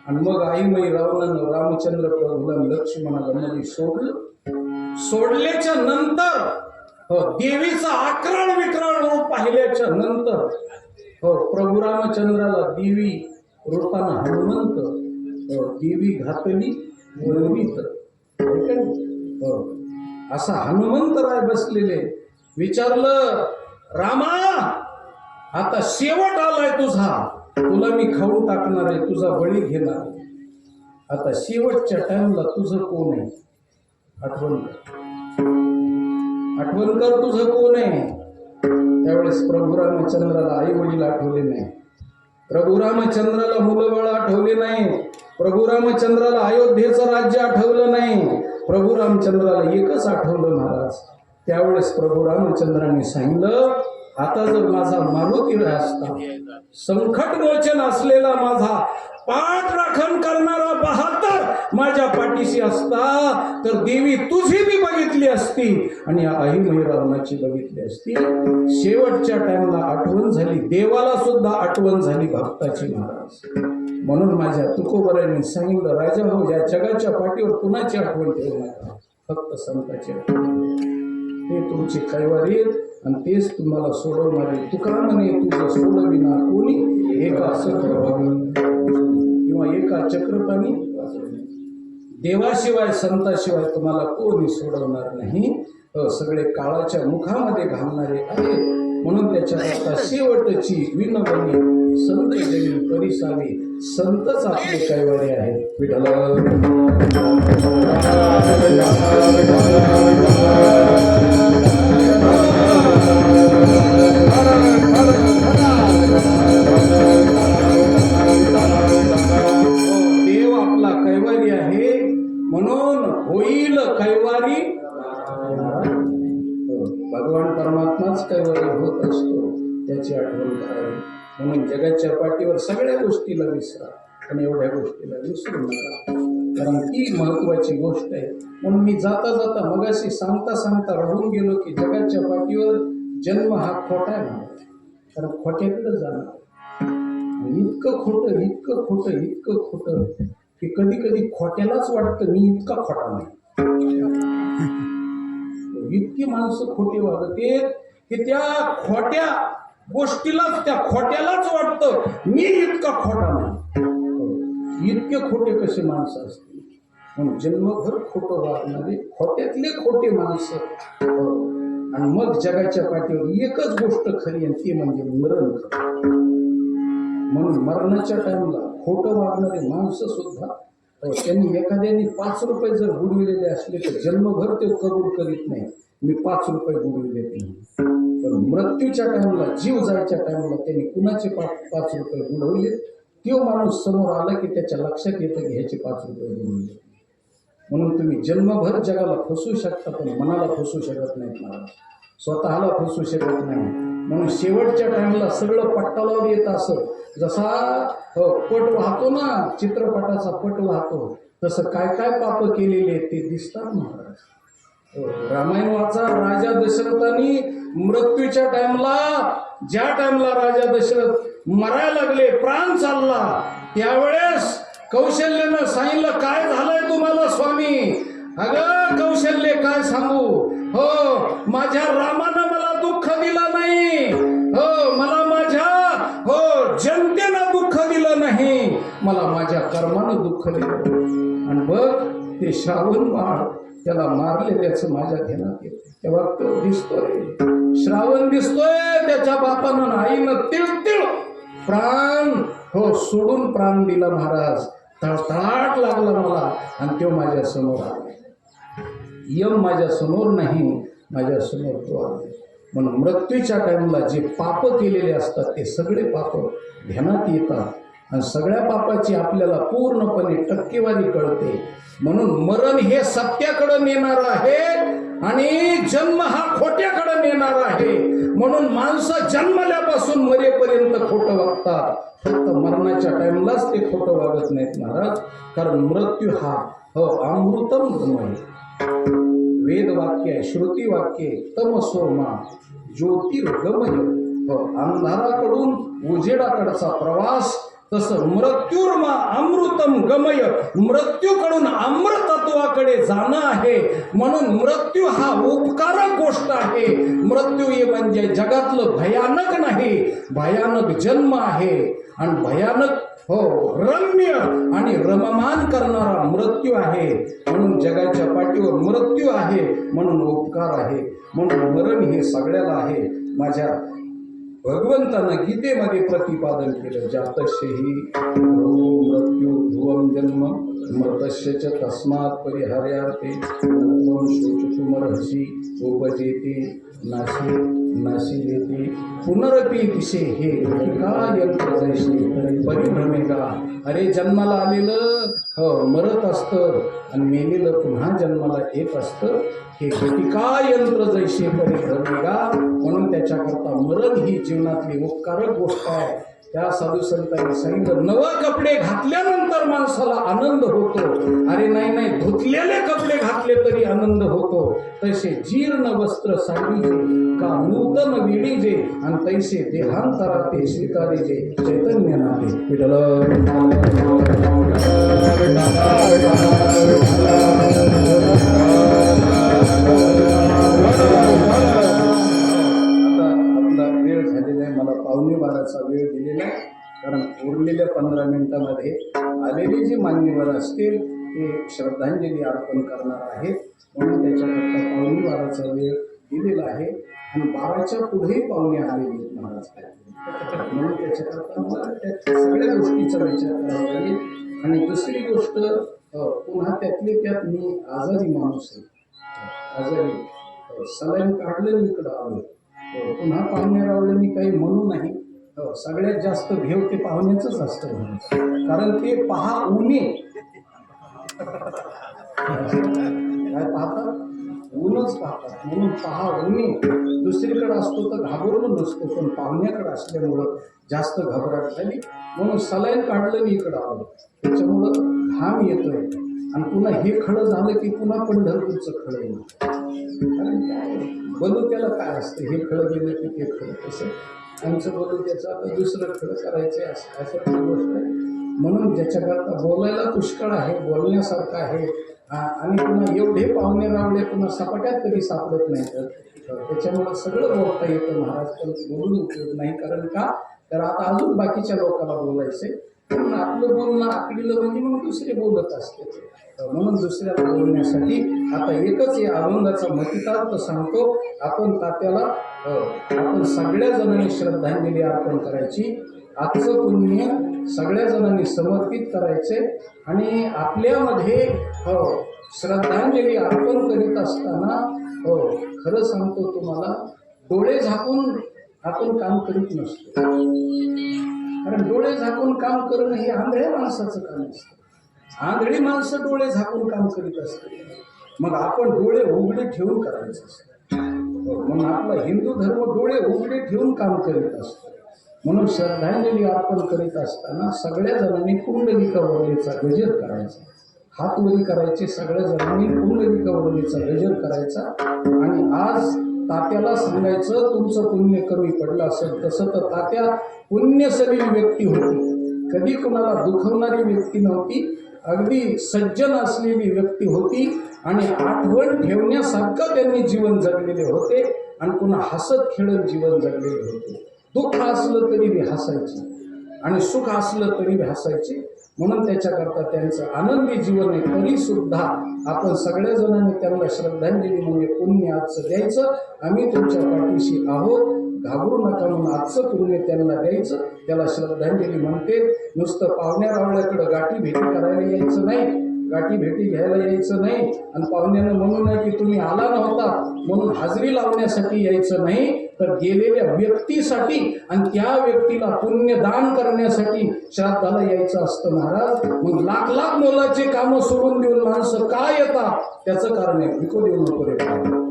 आणि मग अहिमई रावणानं रामचंद्र प्रभूला लक्ष्मणाला मध्ये सोडल्याच्या नंतर देवीचं आकरण विकरण रूप पाहिल्याच्या नंतर प्रभू रामचंद्राला देवी रूपानं हनुमंत देवी घातली मुरवीत असा हनुमंतराय बसलेले. विचारलं रामा आता शेवट आलाय तुझा, तुला मी खाऊन टाकणार आहे, तुझा बळी घेणार आहे. आता शेवटच्या टाइमला तुझं कोण आहे आठवण कर तुझं कोण आहे. त्यावेळेस प्रभू रामचंद्राला आई वडील आठवले नाही, प्रभू रामचंद्राला मुलं बाळ आठवले नाही, प्रभू रामचंद्राला अयोध्येचं राज्य आठवलं नाही, प्रभू रामचंद्राला एकच आठवलं महाराज. त्यावेळेस प्रभू रामचंद्राने सांगितलं आता जर माझा मारुती असता, संकट मोचन असलेला माझा पाठ राखण करणारा बहादर माझ्या पाठीशी असता तर देवी तुझी बी बघितली असती आणि अहिमई रावणाची बघितली असती. शेवटच्या टाइमला आठवण झाली, देवाला सुद्धा आठवण झाली भक्ताची महाराज. म्हणून माझ्या तुकोबरांनी सांगितलं राजा हो या जगाच्या पाठीवर कुणाची आठवण ठेवू नका, फक्त संताची आठवण. ते तुमचे कैवारी आणि तेच तुम्हाला सोडवणार आहे. तुकाराम म्हणे तुझं सोडविना कोणी एका चक्रपाणी किंवा एका चक्रपाणी देवाशिवाय संताशिवाय तुम्हाला कोणी सोडवणार नाही. सगळे काळाच्या मुखामध्ये घालणारे आहे. म्हणून त्याच्या आता शेवटची विनवणी संत जनी परिसावी, संतच आपले कैवारी आहेत. देव आपला कैवारी आहे म्हणून होईल कैवारी. भगवान परमात्माच कैवारी होत असतो, त्याची आठवण करावी. म्हणून जगाच्या पाठीवर सगळ्या गोष्टीला विसरा पण एवढ्या गोष्टीला विसरू नका, कारण ती महत्वाची गोष्ट आहे. म्हणून मी जाता जाता मगाशी सांगता राहून गेलो की जगाच्या पाठीवर जन्म हा खोटा आहे, कारण खोट्याकडे जाणार. इतकं खोटं की कधी कधी खोट्यालाच वाटतं मी इतका खोटा नाही. इतकी माणसं खोटे वागते की त्या खोट्या गोष्टीलाच त्या खोट्यालाच वाटतं मी इतका खोटा नाही. इतके खोटे कसे माणसं असतील. म्हणून जन्मभर खोटं वागणारे खोट्यातले खोटे माणसं. आणि मग जगाच्या पाठीवर एकच गोष्ट खरी आहे ती म्हणजे मरण. म्हणून मरणाच्या टाइमला खोटं वागणारे माणसं सुद्धा त्यांनी एखाद्याने 5 रुपये जर बुडविलेले असले तर जन्मभर ते कबूल करीत नाही मी 5 रुपये बुडविले नाही. पण मृत्यूच्या टाइमला जीव जायच्या टाइमला त्यांनी कुणाचे 5 रुपये बुडवले तो माणूस समोर आला की त्याच्या लक्षात येतं की ह्याचे 5 रुपये बुडवले. म्हणून तुम्ही जन्मभर जगाला फसवू शकता पण मनाला फसवू शकत नाहीत महाराज, स्वतःला फसवू शकत नाही. म्हणून शेवटच्या टाइमला सगळं पट्टाला येत असं जसा पट वाहतो ना, चित्रपटाचा पट वाहतो तसं काय काय पाप केलेले ते दिसतात महाराज. रामायण वाचा. राजा दशरथांनी मृत्यूच्या टाइमला ज्या टाइमला राजा दशरथ मरायला लागले, प्राण चालला, त्यावेळेस कौशल्यानं सांगितलं काय झालंय तुम्हाला स्वामी. अगं कौशल्य काय सांगू, हो माझ्या रामानं मला दुःख दिलं नाही, हो मला माझ्या जनतेनं दुःख दिलं नाही, मला माझ्या कर्मानं दुःख दिलं. आणि बघ ते श्रावण बाळ त्याला मारले त्याचं माझ्या ध्यानात येते. तेव्हा तो दिसतोय श्रावण दिसतोय त्याच्या बापानं आईनं तिळ प्राण सोडून प्राण दिला महाराज. तळतळाट लागला मला आणि तो माझ्या समोर आला. यम माझ्या समोर नाही, माझ्या समोर तो आला. म्हणून मृत्यूच्या टाइमला जे पाप केलेले असतात ते सगळे पाप ध्यानात येतात आणि सगळ्या पापाची आपल्याला पूर्णपणे टक्केवारी कळते. म्हणून मरण हे सत्याकडे नेणार आहे आणि जन्म हा खोट्याकडे नेणार आहे. म्हणून माणसं जन्मल्यापासून मरेपर्यंत खोटं वागतात, फक्त मरणाच्या टाइमलाच ते खोटं वागत नाहीत महाराज. कारण मृत्यू हा अमृतम गमय, वेद वाक्य आहे, श्रुती वाक्य, तमसो मा ज्योतिर्गमय. अंधाराकडून उजेडाकडचा प्रवास, तसं मृत्युर्मा अमृतम गमय, मृत्यूकडून अमृतत्वाकडे जाणं आहे. म्हणून मृत्यू हा उपकारक गोष्ट आहे. मृत्यू हे म्हणजे जगातलं भयानक नाही, भयानक जन्म आहे. आणि भयानक रम्य आणि रममान करणारा मृत्यू आहे. म्हणून जगाच्या पाठीवर मृत्यू आहे, म्हणून उपकार आहे. म्हणून मरण हे सगळ्याला आहे. माझ्या भगवंतानं गीतेमध्ये प्रतिपादन केलं, जातस्य हि मृत्यू ध्रुवम जन्म मृतस्य च तस्मात् परिहार्यार्थे नत्वं शोचितुमर्हसि उपजेते नाशी नाशिलेते पुनरपि दिशे हे का यंत्र जैसे परिभ्रमेगा. अरे जन्माला आलेलं मरत असतं आणि मेलेलं पुन्हा जन्माला येत असतं. हे घटिका यंत्र जैसे परिभ्रमेगा. म्हणून त्याच्याकरता मरण ही जीवनातली उपकारक गोष्ट आहे. त्या साधू संतांनी सांगितलं, नवं कपडे घातल्यानंतर माणसाला आनंद होतो. अरे नाही, धुतलेले कपडे घातले तरी आनंद होतो. तसे जीर्ण वस्त्र साडीजे का नूतन विडीजे आणि तैसे देहांतरा ते स्वीकारीजे चैतन्य नाते. पावणे 12चा वेळ दिलेला आहे. कारण उरलेल्या 15 मिनिटांमध्ये आलेले जे मान्यवर असतील ते श्रद्धांजली अर्पण करणार आहेत. म्हणून त्याच्याकरता पावणे 12चा वेळ दिलेला आहे. आणि 12च्या पुढेही पाहुणे आलेले आहेत महाराज. म्हणून त्याच्याकरता मला त्या सगळ्या गोष्टीचा विचार करावा लागेल. आणि दुसरी गोष्ट, पुन्हा त्यातली त्यात मी आजारी माणूस आहे. आजारी सलाईन काढलं मी इकडं आलो. पुन्हा पाहुणे रावले मी काही म्हणू नाही. सगळ्यात जास्त भेव ते पाहुण्याच असतं म्हणून. कारण ते पहा उन्हे काय पाहतात, ऊनच पाहतात. म्हणून पहा उन्हे. दुसरीकडे असतो तर घाबरलो नसतो, पण पाहुण्याकडे असल्यामुळं जास्त घबराट झाली. म्हणून सलाईन काढलं मी इकडं आलो. त्याच्यामुळं घाम येतोय. आणि पुन्हा हे खळं झालं की पुन्हा पंढरपूरचं खळं येईल. कारण काय बोलू त्याला काय असतं, हे खळं गेलं की ते खळं. तसं आमचं बोलू त्याचं आता दुसरं खळं करायचं असं असं गोष्ट आहे. म्हणून ज्याच्याकरता बोलायला पुष्कळ आहे, बोलण्यासारखं आहे. आणि पुन्हा एवढे पाहुणे रावले पुन्हा सपाट्यात कधी सापडत नाही. तर त्याच्यामुळं सगळं बोलता येतं महाराज, पण बोलून उपयोग नाही. कारण का, तर आता अजून बाकीच्या लोकांना बोलायचे. म्हणून आपलं बोलणं आकडीलं म्हणजे मग दुसरे बोलत असते. म्हणून दुसऱ्याला बोलण्यासाठी आता एकच या अभंगाचा मतितार्थ सांगतो. आपण तात्याला आपण सगळ्या जणांनी श्रद्धांजली अर्पण करायची. आजचं पुण्य सगळ्या जणांनी समर्पित करायचे. आणि आपल्यामध्ये श्रद्धांजली अर्पण करीत असताना खरं सांगतो तुम्हाला, डोळे झाकून आपण काम करीत नसतो. कारण डोळे झाकून काम करणं हे आंधळ्या माणसाचं काम असतं. आंधळी माणसं डोळे झाकून काम करीत असते. मग आपण डोळे उघडे ठेवून करायचं असतं. म्हणून आपला हिंदू धर्म डोळे उघडे ठेवून काम करीत असतो. म्हणून श्रद्धांजली अर्पण करीत असताना सगळ्या जणांनी कुंडलिका वरलीचा गजर करायचा. हात वरी करायचे. सगळ्या जणांनी कुंडलिका वरलीचा गजर करायचा. आणि आज तात्याला सांगायचं, तुमचं पुण्य कमी पडलं असेल. तसं तर तात्या पुण्यसलील व्यक्ती होती. कधी कुणाला दुखवणारी व्यक्ती नव्हती. अगदी सज्जन असलेली व्यक्ती होती. आणि आठवण ठेवण्यासारखं त्यांनी जीवन जगलेले होते. आणि पुन्हा हसत खेळत जीवन जगलेले होते. दुःख असलं तरी बी हसायचे आणि सुख असलं तरी बी हसायचे. म्हणून त्याच्याकरता त्यांचं आनंदी जीवन आहे. तरी सुद्धा आपण सगळ्या जणांनी त्यांना श्रद्धांजली म्हणजे पुण्य आजचं द्यायचं. आम्ही तुमच्या पाठीशी आहोत, घाबरू नका म्हणून आजचं पुण्य त्यांना द्यायचं. त्याला श्रद्धांजली म्हणते. नुसतं पाहुण्या रावळ्याकडं गाठी भेटी करायला यायचं नाही, गाठी भेटी घ्यायला यायचं नाही. आणि पाहुण्यानं म्हणू नये की तुम्ही आला नव्हता म्हणून हाजरी लावण्यासाठी यायचं नाही. तर गेलेल्या व्यक्तीसाठी आणि त्या व्यक्तीला पुण्यदान करण्यासाठी श्राद्धाला यायचं असतं महाराज. मग लाख लाख मोलाचे कामं सोडून देऊन माणसं का येतात त्याचं कारण आहे. विकू देऊ नको रे बाबा.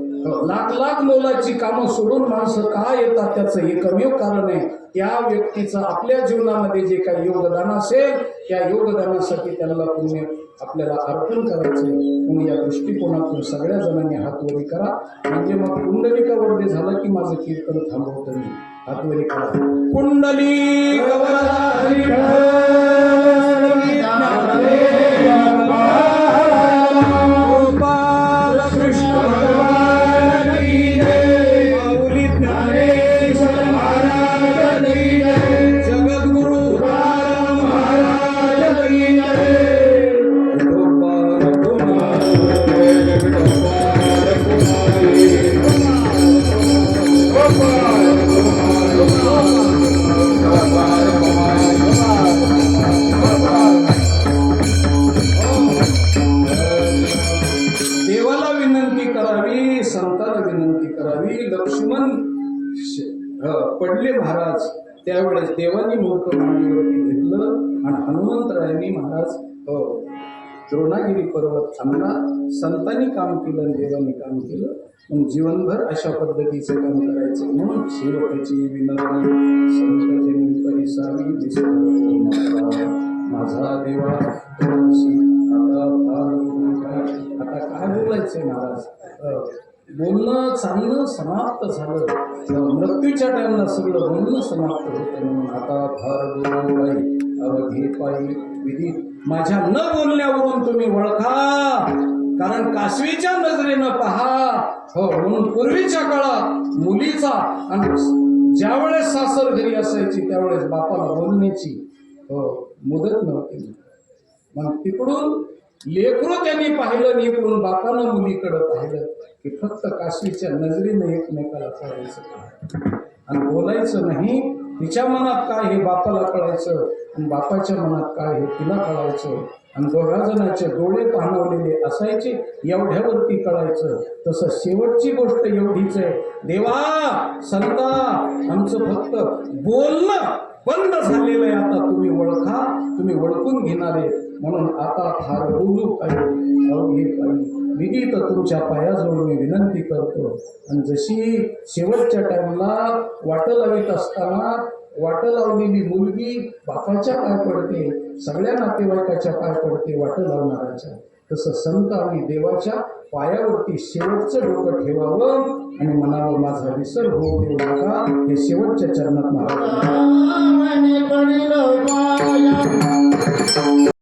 लाख लाख मोलाची कामं सोडून माणसं का येतात त्याचं एकमेव कारण आहे त्या व्यक्तीचं आपल्या जीवनामध्ये जे काही योगदान असेल त्या योगदानासाठी त्यांना पुण्य आपल्याला अर्पण करायचं आहे. म्हणून या दृष्टिकोनातून सगळ्या जणांनी हातवरी करा. म्हणजे मग कुंडलिका वरती झालं की माझं कीर्तन थांबवतं मी. हातवरी करा. कुंडली देवाला विनंती करावी, संताला विनंती करावी. लक्ष्मण पडले महाराज त्यावेळेस देवानी मूर्त मांडीवरती घेतलं आणि हनुमंतरायांनी महाराज द्रोणागिरी पर्वत थांबला. संतांनी काम केलं आणि देवानी काम केलं. पण जीवनभर अशा पद्धतीचं काम करायचं. म्हणून शेवटची विनंती संतजनी परिसावी विसरू माझा देवा आता काय बोलायचंय महाराज. बोलणं चालणं समाप्त झालं. मृत्यूच्या टाइमला सगळं बोलणं समाप्त होतं. म्हणून आता फार बोलून काही अवघे पायी विधी माझ्या न बोलण्यावरून तुम्ही ओळखा. कारण कासवीच्या नजरेनं पहा. हो म्हणून पूर्वीच्या काळात मुलीचा आणि ज्यावेळेस सासर घरी असायची त्यावेळेस बापाला बोलण्याची मुदत नव्हती. मग तिकडून लेकरू त्यांनी पाहिलं आणि इकडून बापानं मुलीकडे पाहिलं की फक्त काशीच्या नजरेनं एकमेकाला कळायचं आणि बोलायचं नाही. तिच्या मनात काय हे बापाला कळायचं आणि बापाच्या मनात काय हे तिला कळायचं. आणि दोघा जणांचे डोळे पाहणवलेले असायचे एवढ्यावरती कळायचं. तसं शेवटची गोष्ट एवढीच आहे. देवा संता आमचं फक्त बोलणं बंद झालेलं आहे. आता तुम्ही ओळखा. तुम्ही ओळखून घेणारे. म्हणून आता फार बोलू काही अवघे काही विधी तर तुमच्या पायाजवळ मी विनंती करतो. आणि जशी शेवटच्या टाइमला वाट लावित असताना वाट लावलेली मुलगी बापाच्या पाय पडते, सगळ्या नातेवाईकाच्या पाय पडते वाट लावणाऱ्याच्या, तसं संत आणि देवाच्या पायावरती शेवटचं डोकं ठेवावं आणि म्हणावं माझा विसर होऊ देऊ नका. हे शेवटच्या चरणात महाराज